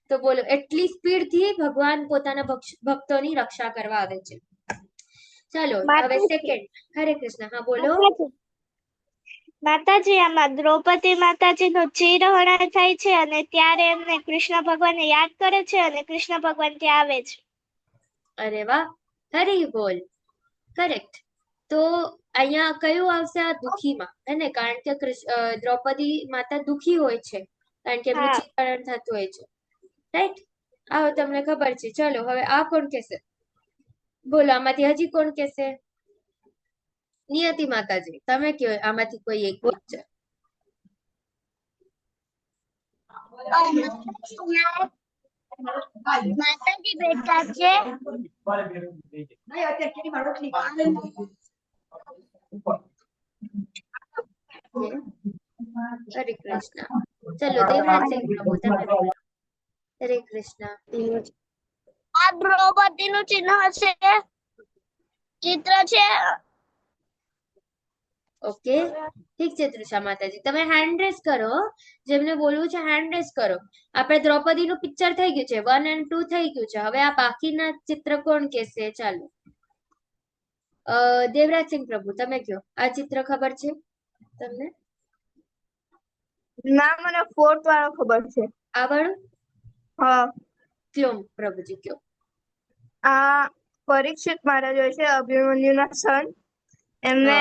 તો બોલો એટલી સ્પીડ થી ભગવાન પોતાના ભક્તોની રક્ષા કરવા આવે છે. ચાલો હવે સેકન્ડ. હરે કૃષ્ણ. હા બોલો. માતાજી, આમાં દ્રૌપદી માતાજીનું ચિરહરણ થાય છે અને ત્યારે એમને કૃષ્ણ ભગવાનને યાદ કરે છે અને કૃષ્ણ ભગવાન ત્યાં આવે છે. અરે વાહ, હરી બોલ. કરેક્ટ. તો અહીંયા કયું આવશે? આ દુખીમાં, હે ને? કારણ કે દ્રૌપદી માતા દુખી હોય છે, કારણ કે એમનું હા. ચિરહરણ થતું હોય છે. રાઈટ. આવો તમને ખબર છે. ચલો હવે આ કોણ કહેશે? બોલો આમાંથી હજી કોણ કહેશે? નિયતિ માતાજી, તમે કયો આમાંથી કોઈ એક પિક્ચર. માતાજી બેઠા છે. હરે કૃષ્ણ. ચલો દેવરાજ સિંહ પ્રભુ, તમે બોલો. હરે કૃષ્ણ. આ દ્રૌપદીનું ચિહ્ન છે, ચિત્ર છે. ઓકે ઠીક છે તૃષા માતાજી, તમે હેન્ડ રેઝ કરો, જેમને બોલવું છે હેન્ડ રેઝ કરો. આપણે દ્રૌપદીનું પિક્ચર થઈ ગયું છે, 1 અને 2 થઈ ગયું છે. હવે આ બાકીના ચિત્ર કોણ કહેશે? ચાલો દેવરાજ સિંહ પ્રભુ, તમે કયો. આ ચિત્ર ખબર છે તમને? ના, મને ફોર્થ વાળો ખબર છે. આ વાળું? હા. કયો પ્રભુજી, કયો. આ પરીક્ષિત મહારાજ હોય છે, અભિમન્યુના સન. એમને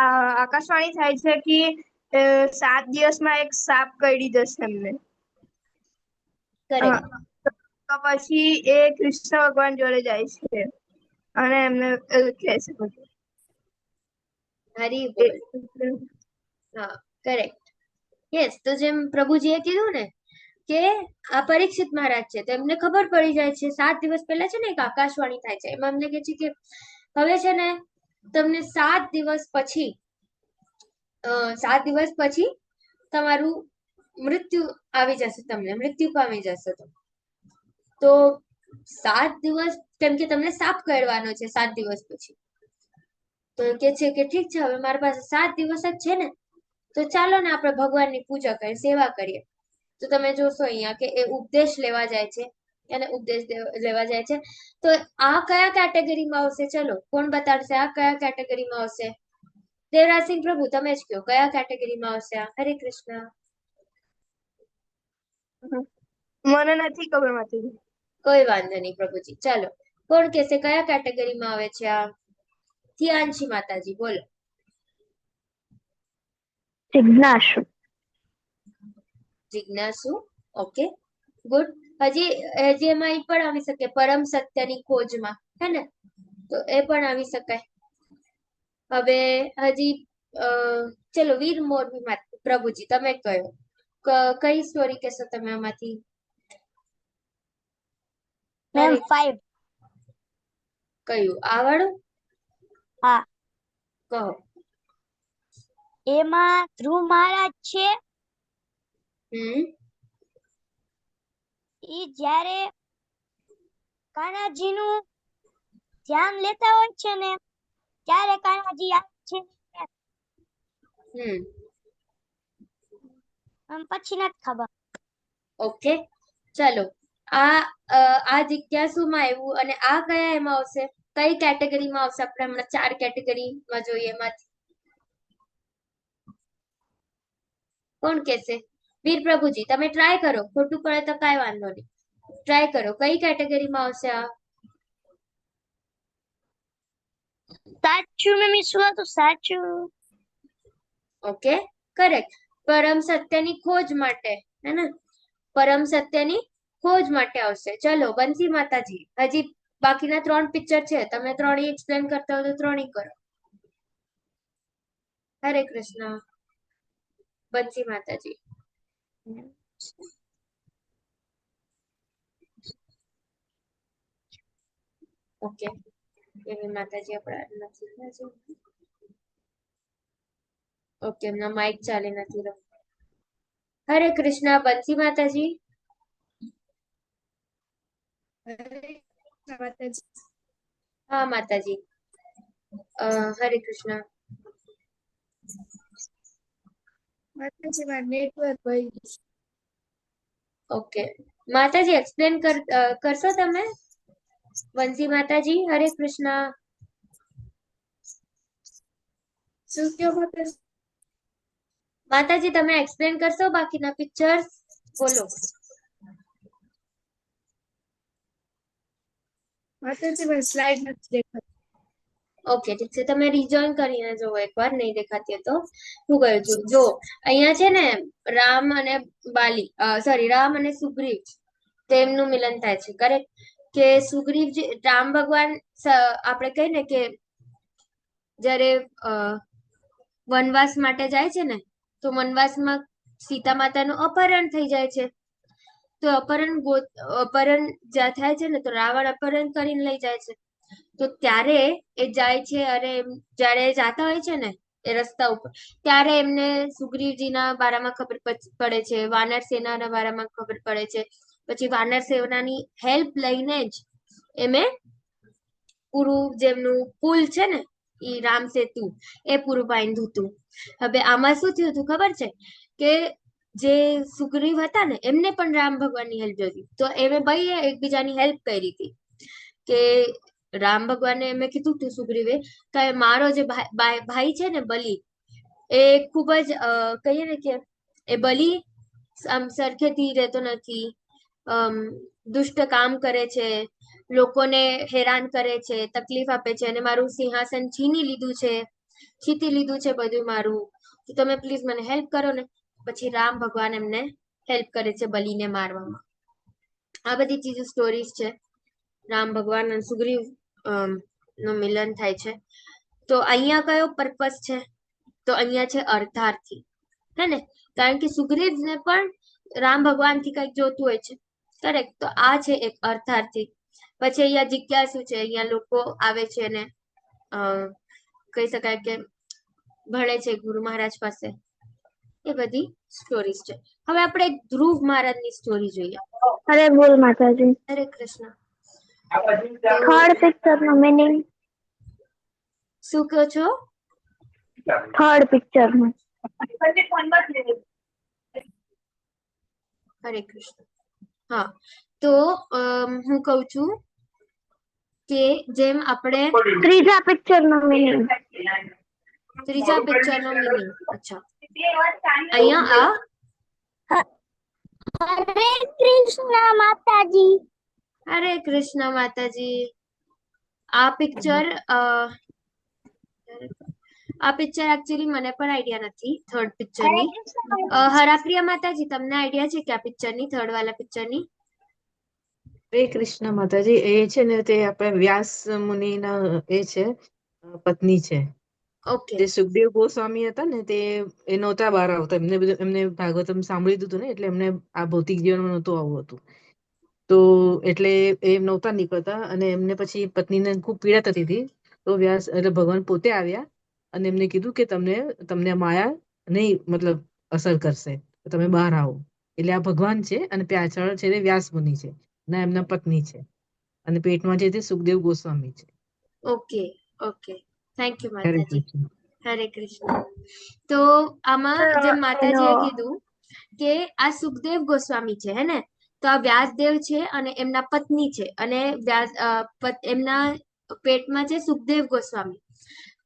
આકાશવાણી થાય છે કે 7 દિવસમાં એક સાપ કરડી જશે એમને. કરેક્ટ. તો પછી એ કૃષ્ણ ભગવાન જોડે જાય છે અને એમને કહે છે હરી બોલ. હા કરેક્ટ. યસ. તો જેમ પ્રભુજીએ કીધું ને કે આ પરીક્ષિત મહારાજ છે, તો એમને ખબર પડી જાય છે 7 દિવસ પહેલા છે ને એક આકાશવાણી થાય છે, એમાં એમને કહે છે કે હવે છે ને તમને 7 દિવસ પછી 7 દિવસ પછી તમારું મૃત્યુ આવી જશે, તમને મૃત્યુ પામી જશે. તો 7 દિવસ, કેમ કે તમને સાપ કરવાનો છે 7 દિવસ પછી. તો એ કે છે કે ઠીક છે, હવે મારી પાસે 7 દિવસ જ છે ને, તો ચાલો ને આપણે ભગવાનની પૂજા કરીએ, સેવા કરીએ. તો તમે જોશો અહીંયા કે એ ઉપદેશ લેવા જાય છે, અને ઉપદેશ લેવા જાય છે. તો આ કયા કેટેગરીમાં આવશે? ચલો, કોણ બતાડશે આ કયા કેટેગરીમાં આવશે? દેવરાજસિંહ પ્રભુ, તમે જ કહો કયા કેટેગરીમાં આવશે આ? હરે કૃષ્ણ. મને નથી ખબર માતાજી. કોઈ વાંધો નહીં પ્રભુજી. ચાલો, કોણ કહેશે કયા કેટેગરીમાં આવે છે આ? ધ્યાનશી માતાજી, બોલો. જિજ્ઞાસુ. જિજ્ઞાસુ, ઓકે, ગુડ. હજી એમાં ઈ પણ આવી શકે, પરમ સત્યની ખોજમાં, હે ને? તો એ પણ આવી શકાય. હવે હજી ચલો, વીર મોરબી પ્રભુજી, તમે કહો કઈ સ્ટોરી કહેશો તમે આમાંથી? મેમ હરે, 5. કયું આ વાળું? હા. કહો. એમાં ધ્રુવ મહારાજ છે, ઈ જ્યારે કાનાજીનું ધ્યાન લેતા હોય છે ને, ત્યારે કાનાજી આવે છે, પછી નથી ખબર. ઓકે, ચલો. આ જિજ્ઞાસુમાં આવ્યું, અને આ કયા એમાં આવશે? કઈ કેટેગરીમાં આવશે? આપણે હમણાં 4 કેટેગરીમાં જોઈએ, એમાંથી કોણ કહેશે? વીર પ્રભુજી, તમે ટ્રાય કરો, ખોટું પડે તો કાંઈ વાંધો નહીં, ટ્રાય કરો. કઈ કેટેગરીમાં આવશે આ? સાચું મેમ, ઈશ્વર તો સાચું. Okay, correct. પરમ સત્યની ખોજ માટે, હે ને? પરમ સત્યની ખોજ માટે આવશે. ચલો, બંસી માતાજી, હજી બાકીના 3 પિક્ચર છે, તમે 3 એક્સપ્લેન કરતા હો તો 3 કરો. હરે કૃષ્ણ. બંસી માતાજી. ઓકે, એવી માતાજી આપણા નથી. ઓકે, એમના માઇક ચાલી નથી રહ્યો. હરે કૃષ્ણ. બંસી માતાજી. માતાજી. હા માતાજી. હરે કૃષ્ણ. માતાજી, મારું નેટવર્ક વહી ગયું. ઓકે, માતાજી એક્સપ્લેન કરશો તમે? બંસી માતાજી, હરે કૃષ્ણ. શું કયો માતાજી? માતાજી, તમે એક્સપ્લેન કરશો બાકીના પિક્ચર્સ? બોલો. માતાજી, મને સ્લાઇડ નથી દેખાતી. ઓકે, ઠીક છે, તમે રિજોઈન કરીને જોવો એકવાર, નહીં દેખાતી હોય તો. હું કહું છું, જો અહીંયા છે ને, રામ અને રામ અને સુગ્રીવ, તેમનું મિલન થાય છે. કરેક્ટ? કે સુગ્રીવજી, રામ ભગવાન, આપણે કહીએ ને કે જ્યારે વનવાસ માટે જાય છે ને, તો વનવાસમાં સીતા માતાનું અપહરણ થઈ જાય છે. તો અપહરણ જ્યાં થાય છે ને, તો રાવણ અપહરણ કરીને લઈ જાય છે. તો ત્યારે એ જાય છે, અને જ્યારે જાતા હોય છે ને એ રસ્તા ઉપર, ત્યારે એમને સુગ્રીવજીના બારામાં ખબર પડે છે, વાનર સેનાના બારામાં ખબર પડે છે. પછી વાનર સેનાની હેલ્પ લઈને જ એમે પૂરું જેમનું પુલ છે ને, ઈ રામ સેતુ, એ પૂરું બાંધ્યું હતું. હવે આમાં શું થયું હતું ખબર છે? કે જે સુગ્રીવ હતા ને, એમને પણ રામ ભગવાનની હેલ્પ જોઈતી, તો એમે ભાઈએ એકબીજાની હેલ્પ કરી હતી. કે રામ ભગવાને એમે કીધું તું સુગ્રીવે કે મારો જે ભાઈ છે ને બલિ, એ ખૂબ જ કહીએ ને કે એ બલિ આમ સરખેથી રહેતો નથી, દુષ્ટ કામ કરે છે, લોકોને હેરાન કરે છે, તકલીફ આપે છે, અને મારું સિંહાસન છીની લીધું છે બધું મારું. તો તમે પ્લીઝ મને હેલ્પ કરો ને. પછી રામ ભગવાન એમને હેલ્પ કરે છે બલિને મારવામાં. આ બધી ચીજો સ્ટોરીઝ છે. રામ ભગવાન અને સુગ્રીવ નું મિલન થાય છે. તો અહીંયા કયો પર્પસ છે? તો અહીંયા છે અર્થાર્થી, હે ને? કારણ કે સુગ્રીવને પણ રામ ભગવાનથી કંઈક જોતું હોય છે. કરેક્ટ? તો આ છે એક અર્થાર્થી. પછી અહીંયા જિજ્ઞાસુ છે, અહીંયા લોકો આવે છે ને કહી શકાય કે ભણે છે ગુરુ મહારાજ પાસે. એ બધી સ્ટોરીઝ છે. હવે આપણે ધ્રુવ મહારાજની સ્ટોરી જોઈએ. હરે બોલ માતાજી. હરે કૃષ્ણ. તો થર્ડ પિક્ચર નો મીનિંગ શું કહો છો? થર્ડ પિક્ચર નું હરે કૃષ્ણ. હા, તો હું કહું છું કે જેમ આપણે ત્રીજા પિક્ચર નો મીનિંગ ત્રીજા પિક્ચર નો મિનિંગ, અચ્છા, અહીંયા હરે કૃષ્ણ માતાજી. હરે કૃષ્ણ માતાજી. આ પિક્ચર એકચ્યુઅલી મને પણ આઈડિયા નથી થર્ડ પિક્ચર ની. હરાપ્રિયા માતાજી, તમને આઈડિયા છે કે આ પિક્ચર ની, થર્ડ વાલા પિક્ચર ની? હરે કૃષ્ણ માતાજી, એ છે ને તે આપણે વ્યાસ મુનિના એ છે પત્ની છે. ઓકે, જે સુખદેવ ગોસ્વામી હતા ને, તે એ નહોતા બહાર આવતા. એમને ભાગવતમ સાંભળી દીધું ને, એટલે એમને આ ભૌતિક જીવનમાં નહોતું આવવું હતું. તો એટલે એ નહોતા નીકળતા, અને એમને પછી પત્નીને ખૂબ પીડા થતી હતી. તો વ્યાસ એટલે ભગવાન પોતે આવ્યા અને એમને કીધું કે તમને માયા નહીં મતલબ અસર કરશે, તો તમે બહાર આવો. એટલે આ ભગવાન છે, અને પાછળ છે તે વ્યાસ મુનિ છે, ના એમના પત્ની છે, અને પેટમાં છે તે સુખદેવ ગોસ્વામી છે. ઓકે, ઓકે, થેન્ક યુ હરે માતાજી. કૃષ્ણ. હરે કૃષ્ણ. તો આમાં જેમ માતાજીએ કીધું કે આ સુખદેવ ગોસ્વામી છે, હે ને? તો આ વ્યાસદેવ છે અને એમના પત્ની છે, અને એમના પેટમાં છે સુખદેવ ગોસ્વામી.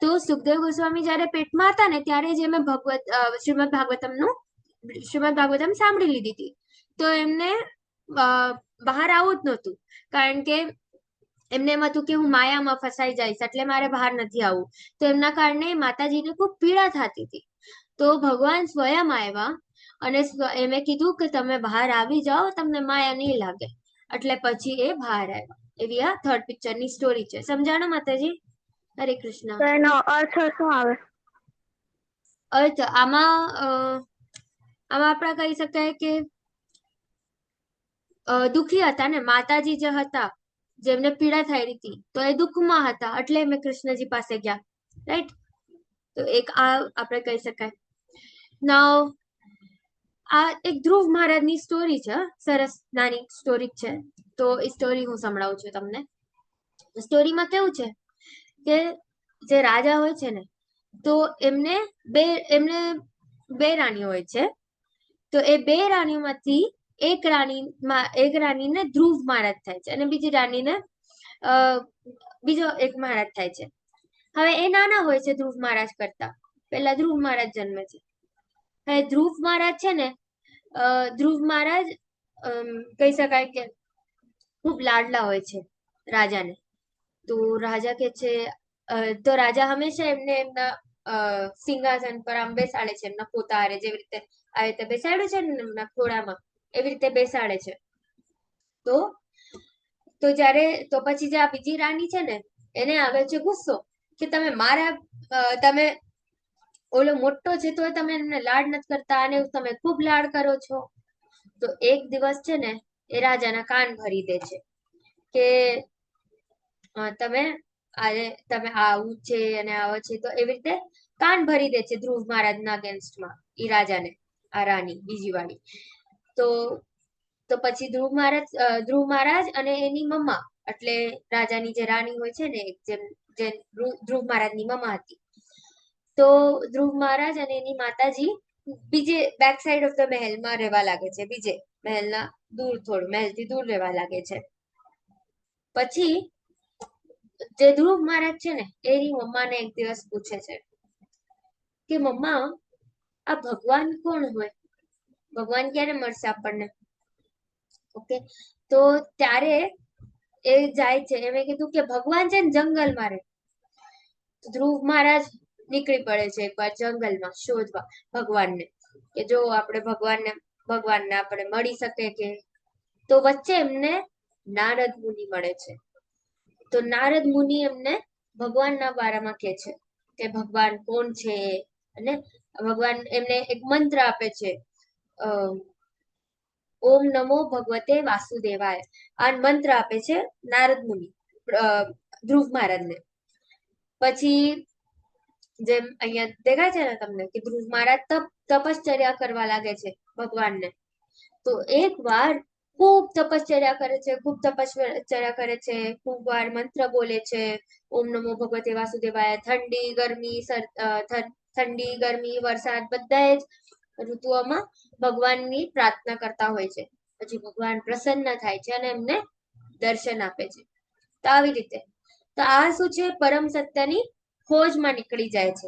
તો સુખદેવ ગોસ્વામી જયારે પેટમાં હતા ને, ત્યારે જ એમે શ્રીમદ ભાગવતમ સાંભળી લીધી હતી. તો એમને બહાર આવવું જ નહોતું, કારણ કે એમને એમ હતું કે હું માયામાં ફસાઈ જઈશ, એટલે મારે બહાર નથી આવવું. તો એમના કારણે માતાજીને ખૂબ પીડા થતી હતી. તો ભગવાન સ્વયં આવ્યા અને એમે કીધું કે તમે બહાર આવી જાઓ, તમને માયા નહીં લાગે. એટલે પછી એ બહાર આવ્યા. એવી આ થર્ડ પિક્ચર ની સ્ટોરી છે. સમજાણો માતાજી? હરે કૃષ્ણ. તો એનો અર્થ શું આવે? અર્થ આમાં આપણે કહી શકાય કે દુખી હતા ને માતાજી જે હતા, જેમને પીડા થઈ હતી, તો એ દુઃખમાં હતા, એટલે મેં કૃષ્ણજી પાસે ગયા, રાઈટ? તો એક આ આપણે કહી શકાય. નાઉ આ એક ધ્રુવ મહારાજની સ્ટોરી છે, સરસ નાની સ્ટોરી છે. તો એ સ્ટોરી હું સંભળાવું છું તમને. સ્ટોરીમાં કેવું છે કે જે રાજા હોય છે ને, તો એમને બે રાણીઓ હોય છે. તો એ બે રાણીઓમાંથી એક રાણીને ધ્રુવ મહારાજ થાય છે, અને બીજી રાણીને બીજો એક મહારાજ થાય છે. હવે એ નાના હોય છે ધ્રુવ મહારાજ કરતા. પેલા ધ્રુવ મહારાજ જન્મે છે. હવે ધ્રુવ મહારાજ છે ને, ધ્રુવ મહારાજ કહી શકાય કે ખૂબ લાડલા હોય છે રાજાને. તો રાજા કે છે, તો રાજા હંમેશા એમને એમના સિંહાસન પર આમ બેસાડે છે, એમના પોતા હારે, જેવી રીતે આવી રીતે બેસાડ્યું છે ને એમના ખોળામાં, એવી રીતે બેસાડે છે. તો પછી જે આ બીજી રાણી છે ને, એને આવે છે ગુસ્સો કે તમે ઓલો મોટો છે તો તમે એમને લાડ નથી કરતા, અને તમે ખૂબ લાડ કરો છો. તો એક દિવસ છે ને, એ રાજાના કાન ભરી દે છે કે તમે આવું છે અને આવો છે. તો એવી રીતે કાન ભરી દે છે ધ્રુવ મહારાજના અગેન્સ્ટમાં ઈ રાજાને, આ રાણી બીજી વાળી. તો પછી ધ્રુવ મહારાજ અને એની મમ્મા, એટલે રાજાની જે રાણી હોય છે ને, જે ધ્રુવ મહારાજની મમ્મા હતી. તો ધ્રુવ મહારાજ અને એની માતાજી બીજે બેક સાઈડ ઓફ ધ મહેલમાં રહેવા લાગે છે, બીજે મહેલના મહેલથી દૂર રહેવા લાગે છે. પછી જે ધ્રુવ મહારાજ છે ને, એની મમ્માને એક દિવસ પૂછે છે કે મમ્મા, આ ભગવાન કોણ હોય? ભગવાન ક્યારે મળશે આપણને? ઓકે, તો ત્યારે એ જાય છે, એમે કીધું કે ભગવાન છે ને જંગલમાં રહે. ધ્રુવ મહારાજ નીકળી પડે છે એકવાર જંગલમાં શોધવા ભગવાનને, કે જો આપણે ભગવાનને આપણે મળી શકે કે. તો વચ્ચે એમને નારદ મુનિ મળે છે. તો નારદ મુનિ એમને ભગવાનના બારામાં કહે છે કે ભગવાન કોણ છે, અને ભગવાન એમને એક મંત્ર આપે છે, ઓમ નમો ભગવતે વાસુદેવાય. આ મંત્ર આપે છે નારદ મુનિ ધ્રુવ મહારાજને. પછી જેમ અહીંયા દેખાય છે ને તમને કે ધ્રુવ મહારાજ તપશ્ચર્યા કરવા લાગે છે ભગવાનને. તો એક વાર ખૂબ તપશ્ચર્યા કરે છે, ખૂબ તપશ્ચર્યા કરે છે, ખૂબ વાર મંત્ર બોલે છે, ઓમ નમો ભગવતે વાસુદેવાય. ઠંડી ગરમી વરસાદ બધાય જ ઋતુઓમાં ભગવાનની પ્રાર્થના કરતા હોય છે. પછી ભગવાન પ્રસન્ન થાય છે અને એમને દર્શન આપે છે. તો આવી રીતે તો આ શું છે, પરમ સત્યની ખોજમાં નીકળી જાય છે.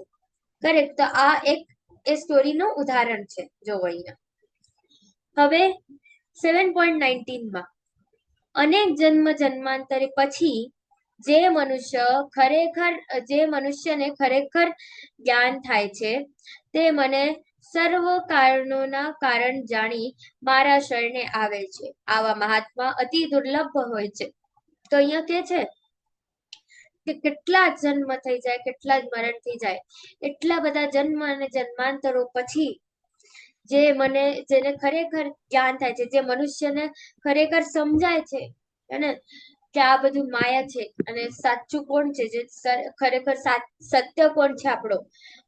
કરેક્ટ. તો આ એક એ સ્ટોરીનું ઉદાહરણ છે. જો અહીંયા હવે 7.19 માં અનેક જન્મ જન્માંતરે પછી જે મનુષ્યને ખરેખર જ્ઞાન થાય છે તે મને સર્વ કારણોના કારણ જાણી મારા શરણે આવે છે. આવા મહાત્મા અતિ દુર્લભ હોય છે. તો અહીંયા કે છે કે કેટલા જન્મ થઈ જાય, કેટલા જ મરણ થઈ જાય, એટલા બધા જન્મ અને જન્માંતરો પછી જેને ખરેખર જ્ઞાન થાય છે, જે મનુષ્યને ખરેખર સમજાય છે અને કે આ બધું માયા છે અને સાચું કોણ છે, જે ખરેખર સત્ય કોણ છે આપણો,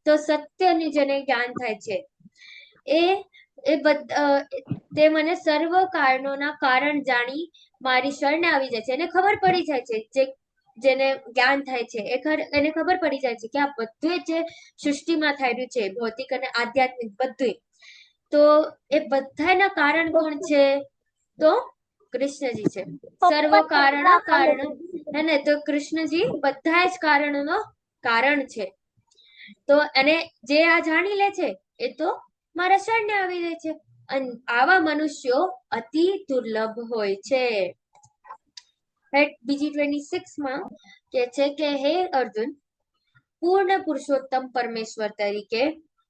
તો સત્યની જેને જ્ઞાન થાય છે તે મને સર્વ કારણોના કારણ જાણી મારી શરણે આવી જાય છે. એને ખબર પડી જાય છે, જેને જ્ઞાન થાય છે એને ખબર પડી જાય છે કે આ બધું જે સૃષ્ટિમાં થઈ રહ્યું છે, ભૌતિક અને આધ્યાત્મિક બધું, તો એ બધાના કારણ કોણ છે, તો કૃષ્ણજી છે. સર્વ કારણ હે ને, તો કૃષ્ણજી બધા જ કારણોનો કારણ છે. તો અને જે આ જાણી લે છે એ તો મારા શરણે આવી જાય છે. અને આવા મનુષ્યો અતિ દુર્લભ હોય છે. બીજી 26માં કે છે કે હે અર્જુન, પૂર્ણ પુરુષોત્તમ પરમેશ્વર તરીકે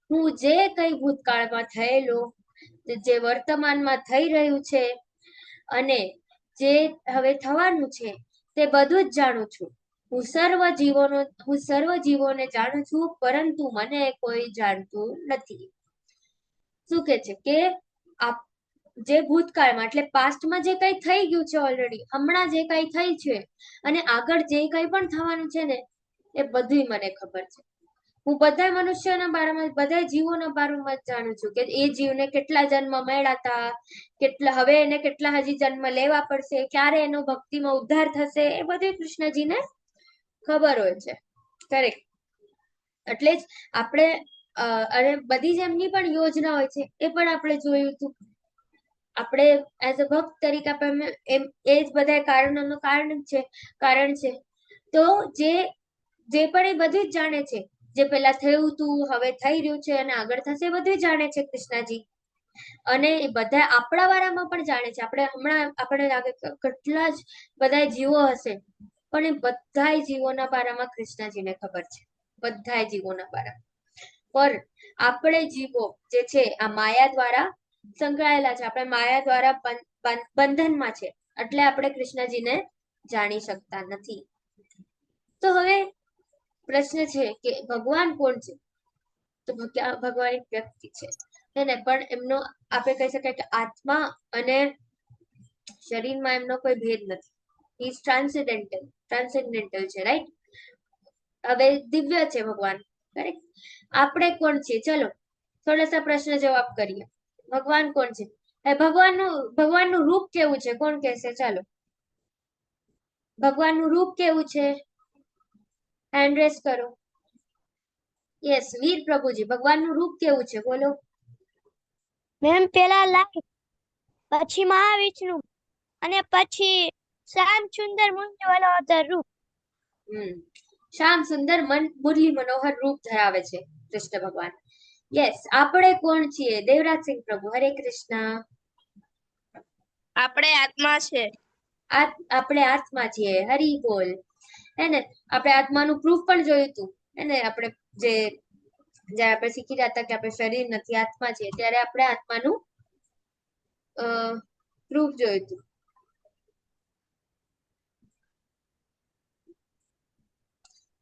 હું જે કઈ ભૂતકાળમાં થયેલો, જે વર્તમાનમાં થઈ રહ્યું છે અને જે હવે થવાનું છે તે બધું જ જાણું છું. હું સર્વ જીવોને જાણું છું, પરંતુ મને કોઈ જાણતું નથી. શું કે છે કે જે ભૂતકાળમાં એટલે પાસ્ટમાં જે કઈ થઈ ગયું છે ઓલરેડી, હમણાં જે કઈ થઈ છે અને આગળ જે કઈ પણ થવાનું છે ને એ બધું મને ખબર છે. હું બધા મનુષ્યોના બારેમાં, બધા જીવોના બારેમાં જાણું છું કે એ જીવને કેટલા જન્મ મળ્યા હતા, હવે એને કેટલા હજી જન્મ લેવા પડશે, ક્યારે એનો ભક્તિમાં ઉદ્ધાર થશે, એ બધું કૃષ્ણજીને ખબર હોય છે. કરેક્ટ. એટલે જ આપણે અને બધી જ એમની પણ યોજના હોય છે, એ પણ આપણે જોયું હતું. આપણે એઝ અ ભક્ત તરીકે આપણે એ જ બધા કારણોનું કારણ છે. તો જે પણ એ બધું જ જાણે છે, જે પેલા થયું હતું, હવે થઈ રહ્યું છે અને આગળ થશે, બધું જાણે છે કૃષ્ણજી. અને એ બધા આપણા વાળામાં પણ જાણે છે. આપણે લાગે કેટલા જ બધા જીવો હશે, પણ એ બધા જીવોના બારામાં કૃષ્ણજીને ખબર છે. બધા જીવોના બારામાં. પર આપણે જીવો જે છે આ માયા દ્વારા સંકળાયેલા છે, આપણે માયા દ્વારા બંધનમાં છે, એટલે આપણે કૃષ્ણજીને જાણી શકતા નથી. તો હવે પ્રશ્ન છે કે ભગવાન કોણ છે? તો ભગવાન એક વ્યક્તિ છે ને, પણ એમનો આપણે કહી શકાય કે આત્મા અને શરીરમાં એમનો કોઈ ભેદ નથી. ઇઝ ટ્રાન્સેન્ડેન્ટલ છે, રાઈટ? હવે દિવ્ય છે ભગવાન. કરેક્ટ. આપણે કોણ છીએ? ચલો થોડા સા પ્રશ્ન જવાબ કરીએ. ભગવાન કોણ છે? ભગવાનનું રૂપ કેવું છે? કોણ કહેશે? ચાલો, ભગવાનનું રૂપ કેવું છે? હેન્ડ રેસ કરો. યસ, વીર પ્રભુજી, ભગવાનનું રૂપ કેવું છે? બોલો. મેમ પેલા લાઈટ, પછી મહાવિષ્ણુ અને પછી શ્યામ સુંદર મુંજવલોધર રૂપ. શ્યામ સુંદર મુરલી મનોહર રૂપ ધરાવે છે કૃષ્ણ ભગવાન. યસ. આપણે કોણ છીએ? દેવરાજસિંહ પ્રભુ. હરે કૃષ્ણ. આપણે આત્મા છે. આપણે આત્મા છીએ. હરી બોલ. હે ને, આપણે આત્માનું પ્રૂફ પણ જોયું હતું. હે ને, આપણે જયારે આપણે શીખી રહ્યા હતા કે આપણે શરીર નથી, આત્મા છીએ, ત્યારે આપણે આત્માનું પ્રૂફ જોયું હતું.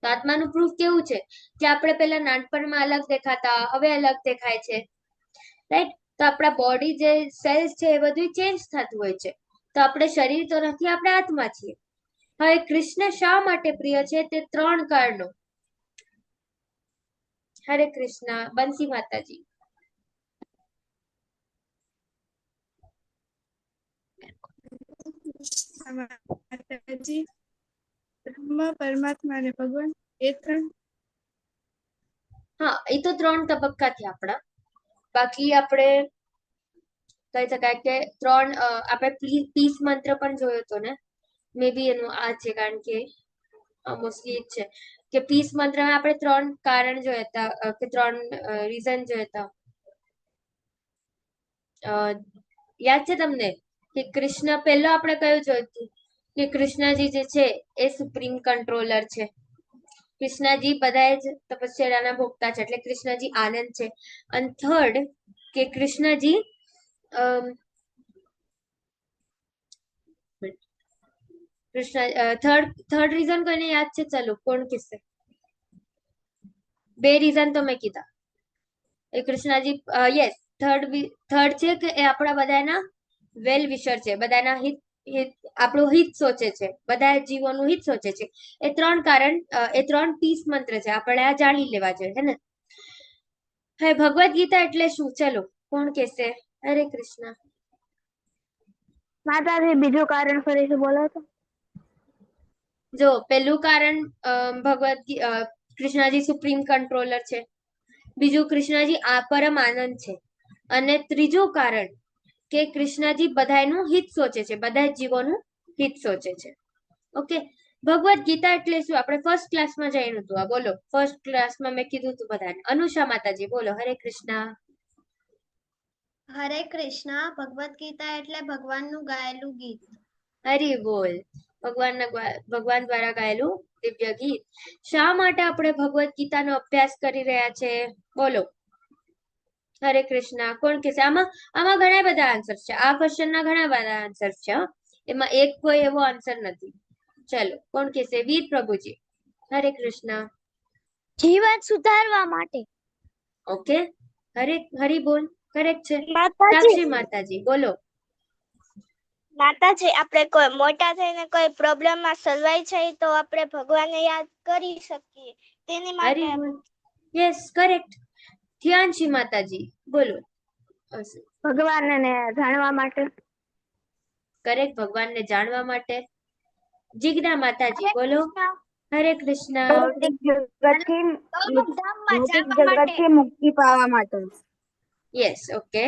તો આત્માનું પ્રૂફ કેવું છે કે આપણે પેલા નાનપણમાં અલગ દેખાતા, હવે અલગ દેખાય છે, રાઈટ? તો આપણા બોડી જે સેલ્સ છે એ બધું ચેન્જ થતું હોય છે. તો આપણે શરીર તો નથી, આપણે આત્મા છીએ. હવે કૃષ્ણ શા માટે પ્રિય છે? તે 3 કારણો. હરે કૃષ્ણ. બંસી માતાજી. કૃષ્ણ માતાજી, બ્રહ્મ, પરમાત્મા અને ભગવાન એ ત્રણ. હા, એ તો 3 તબક્કા થયા આપણા. બાકી આપણે કહી શકાય કે આપણે પીસ મંત્ર પણ જોયો હતો ને, મે બી એનું આ છે, કારણ કે મોસ્ટલી જ છે કે પીસ મંત્રમાં આપણે 3 કારણ જોયા હતા કે 3 રીઝન જોયા હતા. યાદ છે તમને કે કૃષ્ણ પહેલો આપણે કયું જોયું હતું કે કૃષ્ણજી જે છે એ સુપ્રીમ કંટ્રોલર છે. કૃષ્ણજી બધાએ જ તપશ્ચર્યાના ભોગતા છે, એટલે કૃષ્ણજી આનંદ છે. અને થર્ડ કે કૃષ્ણજી થર્ડ રીઝન કોઈને યાદ છે? ચલો કોણ કહેશે? 2 રીઝન તો મેં કીધા. એ કૃષ્ણજી યસ, થર્ડ છે કે એ આપણા બધાના વેલ વિશર છે, બધાના આપણું હિત સોચે છે, બધા જીવોનું હિત સોચે છે. એ 3 કારણ, એ 3 પીસ મંત્ર છે, આપણે આ જાણી લેવા જોઈએ, હે ને? હવે ભગવદ ગીતા એટલે શું? ચલો કોણ કહેશે? હરે કૃષ્ણ. માતાજી, બીજું કારણ ફરીથી બોલો તો. જો પહેલું કારણ કૃષ્ણજી સુપ્રીમ કંટ્રોલર છે. બીજું કૃષ્ણજી પરમ આનંદ છે. અને ત્રીજું કારણ કે કૃષ્ણજી બધાનું હિત સોચે છે, બધા જીવોનું હિત સોચે છે. ઓકે, ભગવદ ગીતા એટલે શું? આપણે ફર્સ્ટ ક્લાસમાં જાણ્યું હતું. આ બોલો, ફર્સ્ટ ક્લાસમાં મેં કીધું હતું બધાને. અનુષા માતાજી બોલો. હરે કૃષ્ણ. હરે કૃષ્ણ. ભગવદ ગીતા એટલે ભગવાનનું ગાયેલું ગીત. હરી બોલ. ભગવાન દ્વારા ગાયેલું દિવ્ય ગીત. શા માટે આપણે ભગવદ ગીતાનો અભ્યાસ કરી રહ્યા છે? બોલો. હરે કૃષ્ણ. કોણ કહેશે? આમાં ઘણા બધા આન્સર છે. આ ક્વેશ્ચનના ઘણા બધા આન્સર છે. એમાં એક કોઈ એવો આન્સર નથી. ચલો કોણ કહેશે? વીર પ્રભુજી. હરે કૃષ્ણ. જીવન સુધારવા માટે. ઓકે, હરી બોલ. કરેક્ટ છે. માતાજી, સાક્ષી માતાજી બોલો. માતાજી, આપણે કોઈ મોટા થઈને કોઈ પ્રોબ્લેમ માં સલવાઈ જાય તો આપણે ભગવાનને યાદ કરી શકીએ, તેની માટે. હરી બોલ. Yes, correct. ધ્યાનશી માતાજી બોલો. ભગવાનને જાણવા માટે. કરેક્ટ, ભગવાનને જાણવા માટે. જીજ્ઞા માતાજી બોલો. હરે કૃષ્ણ. જગતથી મુક્તિ પાવા માટે. Yes, okay.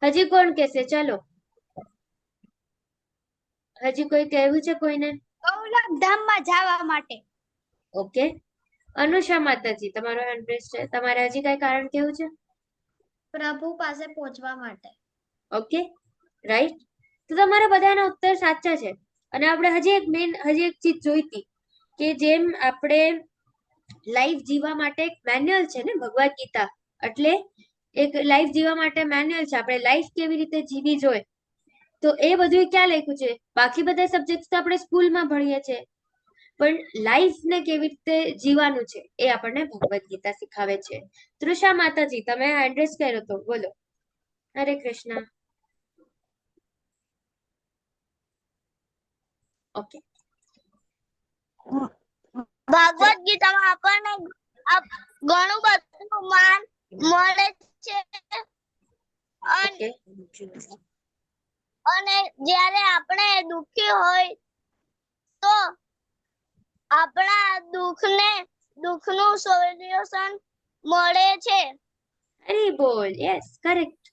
હજી કોણ કહેશે? ચલો, હજી કોઈ કહેવું છે કોઈને? ગૌલક ધામમાં જવા માટે. ઓકે, અનુષા માતાજી તમારો હેન્ડ રેઝ છે. તમારે હજી કઈ કારણ કેવું છે? પ્રભુ પાસે પહોંચવા માટે. Okay, right. તો તમારા બધાના ઉત્તર સાચા છે. અને આપણે હજી એક ચીજ જોઈતી કે જેમ આપણે લાઈફ જીવવા માટે એક મેન્યુઅલ છે ને, ભગવદ ગીતા એટલે એક લાઈફ જીવવા માટે મેન્યુઅલ છે. આપણે લાઈફ કેવી રીતે જીવી જોઈએ તો એ બધું ક્યાં લખ્યું છે? બાકી બધા સબ્જેક્ટ તો આપણે સ્કૂલમાં ભણીએ છીએ, પણ લાઈફ ને કેવી રીતે જીવવાનું છે એ આપણને ભગવદ ગીતા શીખાવે છે. તૃષા માતાજી તમે એડ્રેસ કર્યો તો બોલો. હરે કૃષ્ણ. ઓકે, ભગવદ ગીતામાં આપણને ઘણું બધું માન મળે છે. ઓકે, અને જ્યારે આપણે દુઃખી હોય તો આપણા દુઃખનું સોલ્યુશન મળે છે. હરી બોલ. Yes, correct.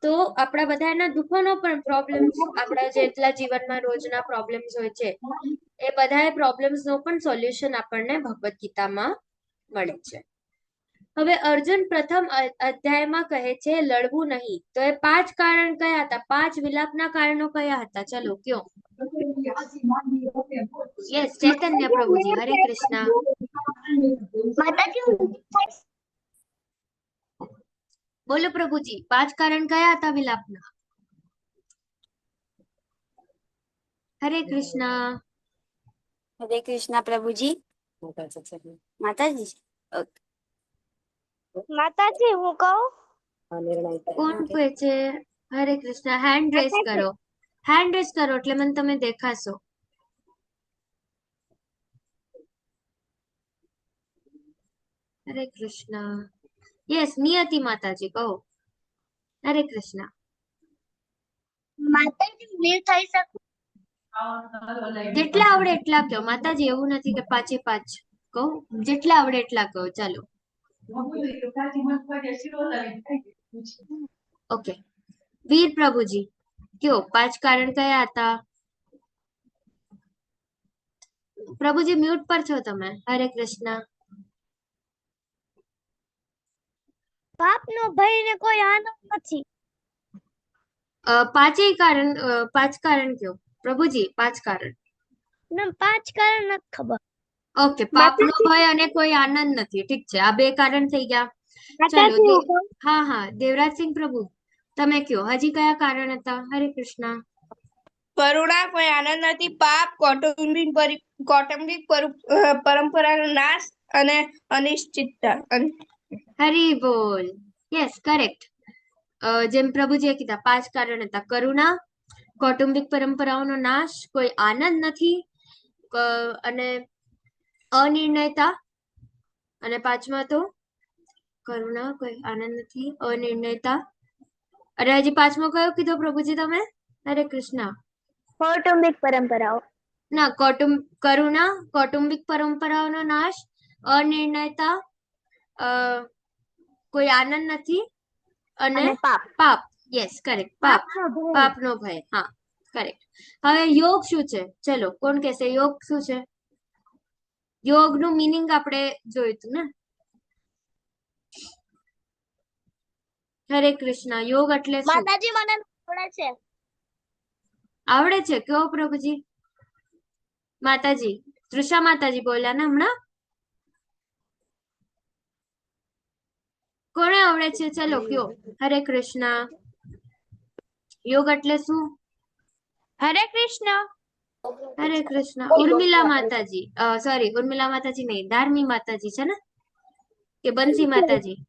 તો આપણા બધાના દુઃખોનો પણ પ્રોબ્લેમ્સ, આપણા જેટલા જીવનમાં રોજના પ્રોબ્લેમ્સ હોય છે એ બધા પ્રોબ્લેમ્સનો પણ સોલ્યુશન આપણને ભગવદ ગીતામાં મળે છે. હવે અર્જુન પ્રથમ અધ્યાયમાં કહે છે લડવું નહીં. તો એ 5 કારણ કયા હતા? 5 વિલાપના કારણો કયા હતા? ચલો કયો. યસ, ચૈતન્ય પ્રભુજી. હરે કૃષ્ણ. બોલો પ્રભુજી, 5 કારણ કયા હતા વિલાપના? હરે કૃષ્ણ. હરે કૃષ્ણ પ્રભુજી. માતાજી માતાજી, હું કહું? કોણ કહે છે? હરે કૃષ્ણ. હેન્ડ રેઝ કરો. હેન્ડ રેઝ કરો એટલે મને તમે દેખાશો. હરે કૃષ્ણ. યસ, નિયતિ માતાજી કહો. હરે કૃષ્ણ. માતાજી, હું થઈ શકું? જેટલા આવડે એટલા કહો માતાજી, એવું નથી કે પાંચે પાંચ કહો, જેટલા આવડે એટલા કહો. ચાલો, ઓકે. વીર પ્રભુજી કયો, 5 કારણ કયા હતા? પ્રભુજી મ્યુટ પર છો તમે. હરે કૃષ્ણ. પાપનો ભય ને કોઈ આનંદ નથી. પાંચેય કારણ, 5 કારણ કયો પ્રભુજી, 5 કારણ. મને 5 કારણ નથી ખબર. ઓકે, પાપનો ભય અને કોઈ આનંદ નથી. ઠીક છે, આ 2 કારણ થઈ ગયા. ચલો, માતાજી હું કહું? હા, દેવરાજસિંહ પ્રભુ તમે કયો, હજી કયા કારણ હતા? હરે કૃષ્ણ. કરુણા, કોઈ આનંદ નથી, પાપ, કૌટુંબિક પરંપરાનો નાશ અને અનિશ્ચિતતા. હરી બોલ. Yes, correct. જેમ પ્રભુજીએ કીધા 5 કારણ હતા: કરુણા, કૌટુંબિક પરંપરાઓનો નાશ, કોઈ આનંદ નથી, અને અનિર્ણયતા. અને 5મા તો કરુણા, કોઈ આનંદ નથી, અનિર્ણયતા. અને હજી 5મો કયો કીધો પ્રભુજી તમે? હરે કૃષ્ણ. કૌટુંબિક પરંપરાઓ. ના, કરુણા, કૌટુંબિક પરંપરાઓનો નાશ, અનિર્ણયતા, કોઈ આનંદ નથી, અને અને પાપ. પાપ. યસ, કરેક્ટ, પાપ, પાપનો ભય. પાપનો ભય. હા, કરેક્ટ. હવે યોગ શું છે? ચલો, કોણ કહેશે યોગ શું છે? યોગનું મીનિંગ આપણે જોયું હતું ને. હરે કૃષ્ણ. યોગ એટલે શું? માતાજી મને આવડે છે. આવડે છે? કયો પ્રભુજી. માતાજી, તૃષા માતાજી બોલ્યા ને હમણાં. કોને આવડે છે? ચલો કયો. હરે કૃષ્ણ. યોગ એટલે શું? હરે કૃષ્ણ. હરે કૃષ્ણ. ઉર્મિલા માતાજી, સોરી, ઉર્મિલા માતાજી નહીં, ધાર્મી માતાજી છે ને, કે બંસી માતાજી?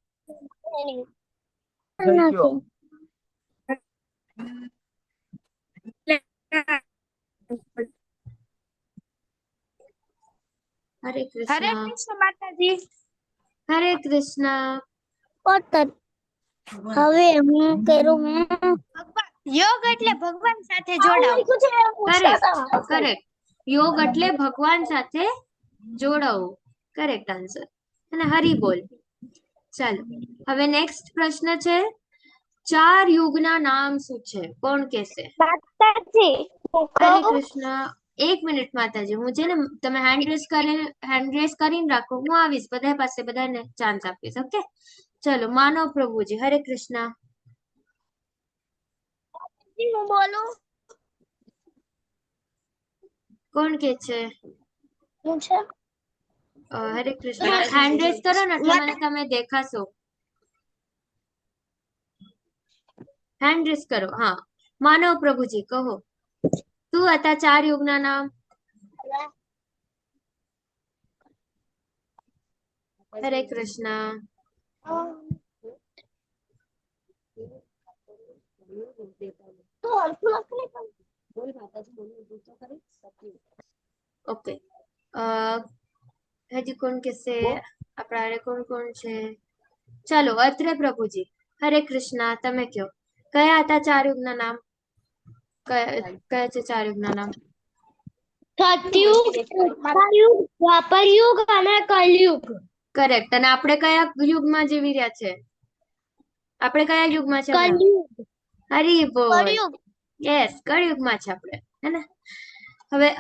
હરે હરે કૃષ્ણ. કૃષ્ણ માતાજી. હરે કૃષ્ણ. હવે હું કરું. યોગ એટલે ભગવાન સાથે જોડાવું. Correct, correct. યોગ એટલે ભગવાન સાથે જોડાવું. Correct answer. અને હરી બોલ. ચાલો, હવે નેક્સ્ટ પ્રશ્ન છે, 4 યુગના નામ શું છે? કોણ કહેશે? માતાજી હું હરે કહું? કૃષ્ણ. 1 મિનિટ માતાજી, હું છે ને, તમે હેન્ડ રેસ કરીને રાખો, હું આવીશ બધા પાસે, બધાને ચાન્સ આપીશ. ઓકે, ચલો, માનવ પ્રભુજી. હરે કૃષ્ણ. હું બોલું? કોણ કે છે? હું છે? હરે કૃષ્ણ. હેન્ડ રેસ કરો ને એટલે મને તમે દેખાશો. હેન્ડ રેસ કરો. હા, માનવ પ્રભુજી કહો, શું હતા 4 યુગના નામ? હરે કૃષ્ણ. ઓકે, હજી કોણ કહેશે? આપણા કોણ કોણ છે? ચાલો, અત્રે પ્રભુજી. હરે કૃષ્ણ. તમે કયો, કયા હતા 4 યુગના નામ? કયા છે 4 યુગના નામ? સતયુગ, ત્રેતાયુગ, દ્વાપર યુગ અને કલયુગ. કરેક્ટ. અને આપણે કયા યુગમાં જીવી રહ્યા છે? આપણે કયા યુગમાં છે હમણાં? કલયુગ. હરી બોલ. કળયુગ. યસ, કળયુગમાં છે આપણે, હે ને?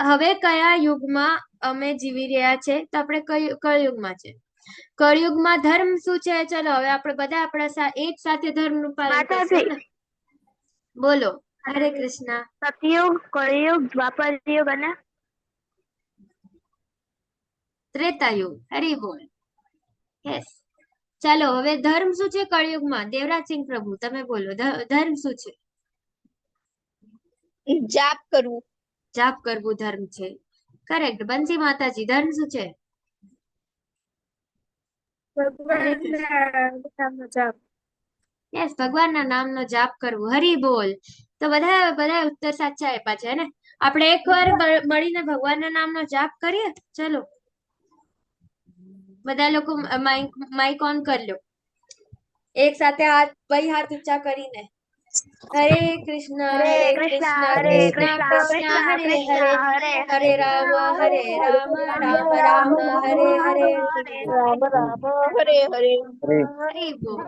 હવે કયા યુગમાં અમે જીવી રહ્યા છે? તો આપણે કળયુગમાં છે. કળયુગમાં ધર્મ શું છે? ચલો, હવે આપણે બધા આપણા એક સાથે ધર્મનું પાલન કરશું ને. બોલો. હરે કૃષ્ણ. સતયુગ, કળયુગ, દ્વાપર યુગ અને ત્રેતાયુગ. હરી બોલ. યસ. ચાલો, હવે ધર્મ શું છે કળયુગમાં? દેવરાજસિંહ પ્રભુ તમે બોલો, ધર્મ શું છે? જાપ કરવું. જાપ કરવું ધર્મ છે. કરેક્ટ. બંસી માતાજી, ધર્મ શું છે? યસ, ભગવાનના નામનો જાપ કરવું. હરી બોલ. તો બધા ઉત્તર સાચા આપ્યા છે ને. આપણે એકવાર મળીને ભગવાનના નામનો જાપ કરીએ. ચલો, બધા લોકો માઇક ઓન કરી લો, એક સાથે હાથ ઊંચા કરીને. હરે કૃષ્ણ હરે કૃષ્ણ હરે કૃષ્ણ કૃષ્ણ કૃષ્ણ હરે કૃષ્ણ હરે હરે હરે રામ રામ રામ હરે હરે રામ રામ હરે હરે. હરે બોલ.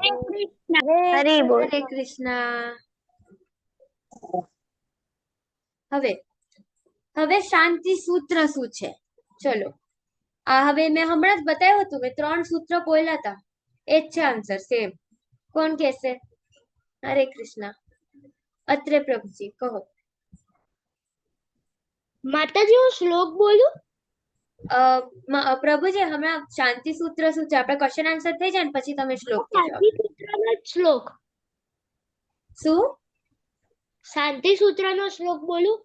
હરે બોલ. હરે કૃષ્ણ. હવે હવે શાંતિ સૂત્ર શું છે? ચલો, આ હવે મેં હમણાં જ બતાવ્યું હતું કે 3 સૂત્ર બોલ્યા હતા, એ જ છે આન્સર સેમ. કોણ કહેશે? હરે કૃષ્ણ. અત્રે પ્રભુજી કહો. માતાજી હું શ્લોક બોલું? પ્રભુજી હમણાં શાંતિ સૂત્ર શું છે? આપણે ક્વેશ્ચન આન્સર થઈ જાય ને પછી તમે શ્લોક કહેજો. સૂત્રનો શ્લોક. શું? શાંતિ સૂત્રનો શ્લોક બોલું?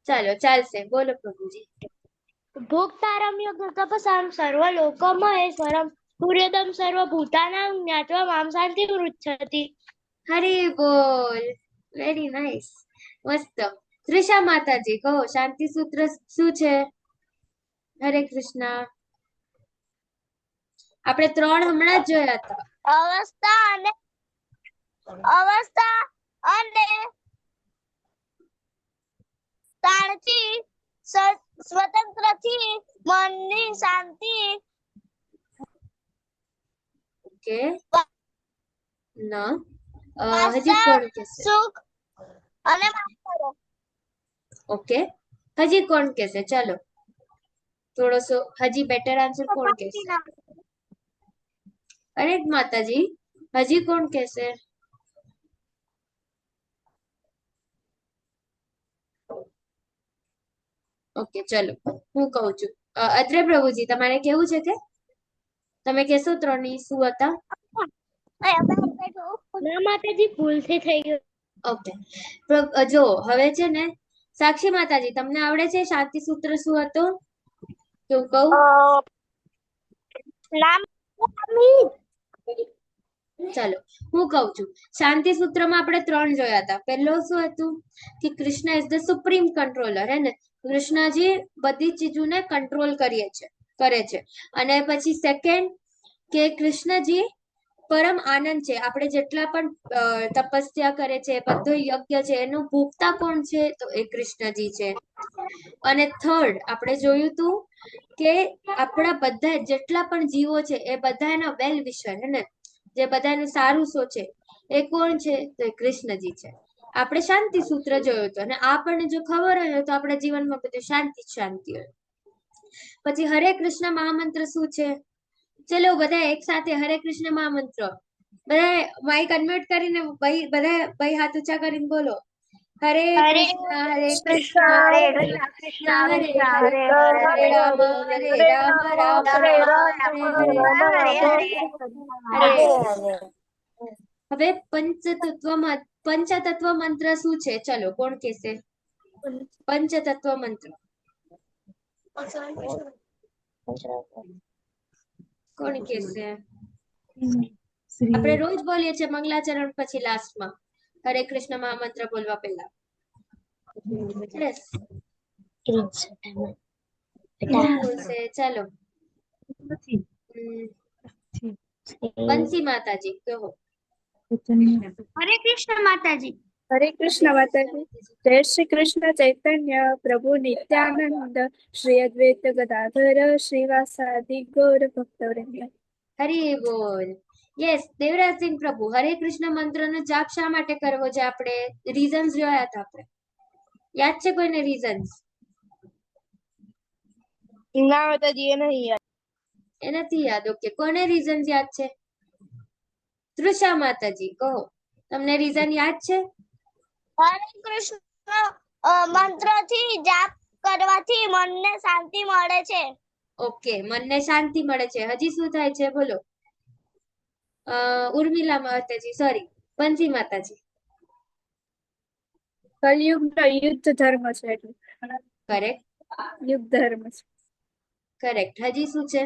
ચાલો ચાલશે, બોલો પ્રભુજી. ભોક્તારમ યોગ તપસામ સર્વલોકો મહેશ્વરમ સૂર્યદમ સર્વભૂતાનાં જ્ઞાત્વા મામ શાંતિ પૃચ્છતિ. હરે બોલ. વેરી નાઇસ, મસ્ત. ત્રિષા માતાજી કહો, શાંતિ સૂત્ર શું છે? હરે કૃષ્ણ. આપણે 3 હમણાં જ જોયા હતા. અવસ્થા અને તાણથી સ્વતંત્રથી મનની શાંતિ. ઓકે. ના, હજી કોણ કહેશે? સુખ અને ઓકે, હજી કોણ કહેશે? ચાલો, થોડોસો હજી બેટર આન્સર કોણ કહેશે? અરે માતાજી, હજી કોણ કહેશે? ઓકે, ચલો હું કહું છું. અત્રે પ્રભુજી તમારે કેવું છે કે તમે કહેશો 3 ની શું હતા? ના માતાજી ભૂલથી થઈ ગયું. ઓકે, જો હવે છે ને સાક્ષી માતાજી તમને આવડે છે શાંતિ સૂત્ર શું હતું? તો કહું. ચાલો હું કહું છું. શાંતિ સૂત્રમાં આપણે 3 જોયા હતા. પહેલો શું હતું કે Krishna is the supreme controller, હે ને? કૃષ્ણજી બધી ચીજોને કંટ્રોલ કરે છે. અને પછી સેકન્ડ કે કૃષ્ણજી પરમ આનંદ છે. આપણે જેટલા પણ તપસ્યા કરે છે, બધો યજ્ઞ છે, એનું ભોગતા કોણ છે? તો એ કૃષ્ણજી છે. અને થર્ડ આપણે જોયું હતું કે આપણા બધા જેટલા પણ જીવો છે એ બધાના વેલ વિશર, હે ને? જે બધાને સારું સોચે એ કોણ છે? તો એ કૃષ્ણજી છે. આપણે શાંતિ સૂત્ર જોયું હતું, અને આપણને જો ખબર હોય તો આપણા જીવનમાં બધું શાંતિ શાંતિ હોય. પછી હરે કૃષ્ણ મહામંત્ર શું છે? ચલો બધા એક સાથે હરે કૃષ્ણ મહામંત્ર. બધા માઇક અનમ્યુટ કરીને બધા હાથ ઊંચા કરીને બોલો. હરે કૃષ્ણ હરે કૃષ્ણ હરે કૃષ્ણ કૃષ્ણ હરે કૃષ્ણ હરે હરે હરે રામ રામ હરે હરે. હવે પંચતત્વ મંત્ર શું છે? ચલો કોણ કહેશે? પંચતત્વ મંત્ર કોણ કહેશે? આપણે રોજ બોલીએ છીએ મંગલાચરણ પછી લાસ્ટમાં હરે કૃષ્ણ મહામંત્ર બોલવા પહેલા. યસ, કોણ બોલશે? ચાલો, બંસી માતાજી કહો. હરે કૃષ્ણ માતાજી. હરે કૃષ્ણ માતાજી. જય શ્રી કૃષ્ણ ચૈતન્ય પ્રભુ નિત્યાનંદ શ્રી અદ્વૈત ગદાધર શ્રીવાસાદિ ગૌર ભક્તવૃંદ. હરે બોલ. યસ, દેવરાજસિંહ પ્રભુ, હરે કૃષ્ણ મંત્રનો જાપ શા માટે કરવો છે? આપણે રીઝન્સ જોયા હતા. આપણે યાદ છે કોઈને રીઝન્સ? ના માતાજી, એ નહીં યાદ. એ નથી યાદ. ઓકે, કોને રીઝન્સ યાદ છે? તૃષા માતાજી કહો, તમને રીઝન યાદ છે? હરે કૃષ્ણ મંત્રથી જાપ કરવાથી મનને શાંતિ મળે છે. ઓકે, મનને શાંતિ મળે છે. હજી શું થાય છે? બોલો. ઉર્મિલા માતાજી, સોરી, બંસી માતાજી. કલયુગનો યુદ્ધ ધર્મ છે એટલે. કરેક્ટ. યુદ્ધ ધર્મ છે. કરેક્ટ. હજી શું છે?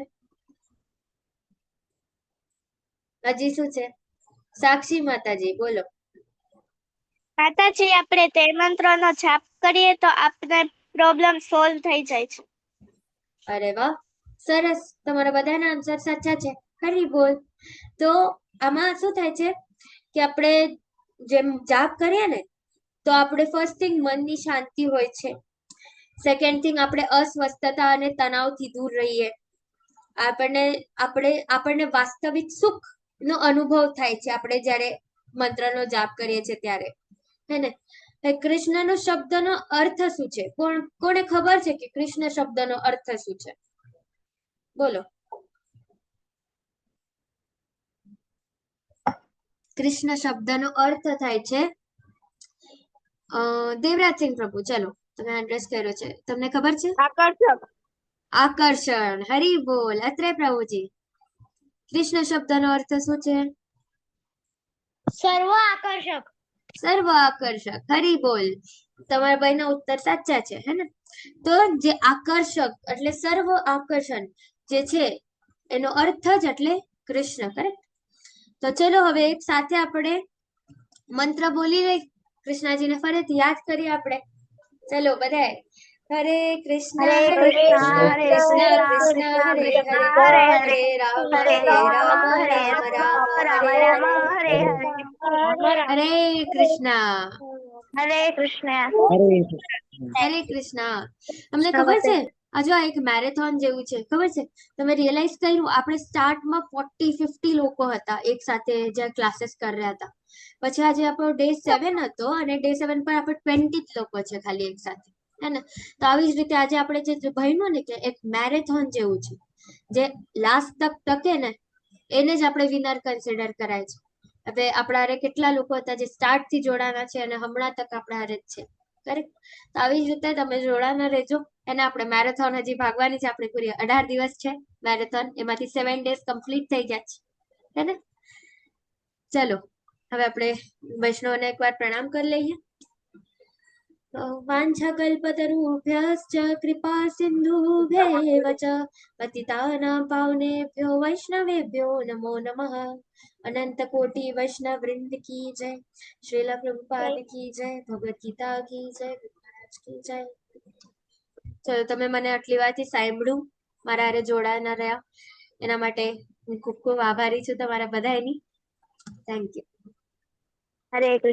હજી શું છે? સાક્ષી માતાજી બોલો. માતાજી આપણે તે મંત્રનો જાપ કરીએ તો આપણે પ્રોબ્લેમ સોલ્વ થઈ જાય છે. અરે વાહ, સરસ. તમારા બધાના આન્સર સાચા છે. હરી બોલ. તો આમાં શું થાય છે કે આપણે જેમ જાપ કરીએ ને તો આપણે ફર્સ્ટ થિંગ મનની શાંતિ હોય છે. સેકન્ડ થિંગ આપણે અસ્વસ્થતા અને તણાવથી દૂર રહીએ. આપણને વાસ્તવિક સુખ નો અનુભવ થાય છે આપણે જ્યારે મંત્રનો જાપ કરીએ છીએ ત્યારે, હે ને. કૃષ્ણનો શબ્દનો અર્થ શું છે? કોને ખબર છે કે કૃષ્ણ શબ્દનો અર્થ શું છે? બોલો. કૃષ્ણ શબ્દનો અર્થ થાય છે દેવરાજસિંહ પ્રભુ, ચલો તમે એડ્રેસ કર્યો છે, તમને ખબર છે? આકર્ષક. આકર્ષણ. હરી બોલ. અત્રે પ્રભુજી, કૃષ્ણ શબ્દનો અર્થ શું છે? સર્વ આકર્ષક. સર્વ આકર્ષક. હરી બોલ. તમારા ભાઈના ઉત્તર સાચા છે, હે ને. તો જે આકર્ષક એટલે સર્વ આકર્ષણ જે છે એનો અર્થ જ એટલે કૃષ્ણ. કરેક્ટ. તો ચલો હવે એક સાથે આપણે મંત્ર બોલી લઈ, કૃષ્ણજીને ફરીથી યાદ કરીએ આપણે. ચલો બધાએ. હરે કૃષ્ણ હરે હરે કૃષ્ણ, કૃષ્ણ હરે કૃષ્ણ કૃષ્ણ, કૃષ્ણ હરે કૃષ્ણ હરે હરે હરે, હરે રામ હરે હરે રામ, રામ હરે રામ રામ, રામ રામ હરે રામ, હરે. હરે હરે. હરે કૃષ્ણ. હરે કૃષ્ણ. હરે કૃષ્ણ. તમને ખબર છે હજુ આ એક મેરેથોન જેવું છે, ખબર છે? તમે રિયલાઇઝ કર્યું આપણે સ્ટાર્ટમાં 40-50 લોકો હતા એક સાથે જ્યાં ક્લાસીસ કરી રહ્યા હતા. પછી આજે આપણો ડે 7 હતો અને ડે 7 પર આપણે 20 જ લોકો છે ખાલી એક સાથે, હે ને. તો આવી જ રીતે આજે આપણે જે ભણ્યું ને કે એક મેરેથોન જેવું છે, જે લાસ્ટ તક ટકે ને એને જ આપણે વિનર કન્સિડર કરાય છે. હવે આપણા હારે કેટલા લોકો હતા જે સ્ટાર્ટ થી જોડાના છે અને હમણાં તક આપણા હારે જ છે. કરેક્ટ. તો આવી જ રીતે તમે જોડાના રહેજો. એને આપણે મેરેથોન હજી ભાગવાની છે, આપણી પૂરી 18 દિવસ છે મેરેથોન, એમાંથી 7 ડેઝ કમ્પ્લીટ થઈ ગયા છે, હે ને. ચલો હવે આપણે વૈષ્ણવને એકવાર પ્રણામ કરી લઈએ. વાંછાકલ્પતરુભ્યશ્ચ કૃપા સિંધુભ્યેવ ચ પતિતાનાં પાવનેભ્યો વૈષ્ણવેભ્યો નમો નમઃ. અનંત કોટી વૈષ્ણવ વૃંદ કી જય. શ્રીલ પ્રભુપાદ કી જય. ભગવદ ગીતા કી જય. મહારાજ કી જય. ચલો તમે મને આટલી વારથી સાંભળ્યું, મારા હારે જોડાના રહ્યા એના માટે હું ખૂબ ખૂબ આભારી છું તમારા બધાની. Thank you. હરે કૃષ્ણ.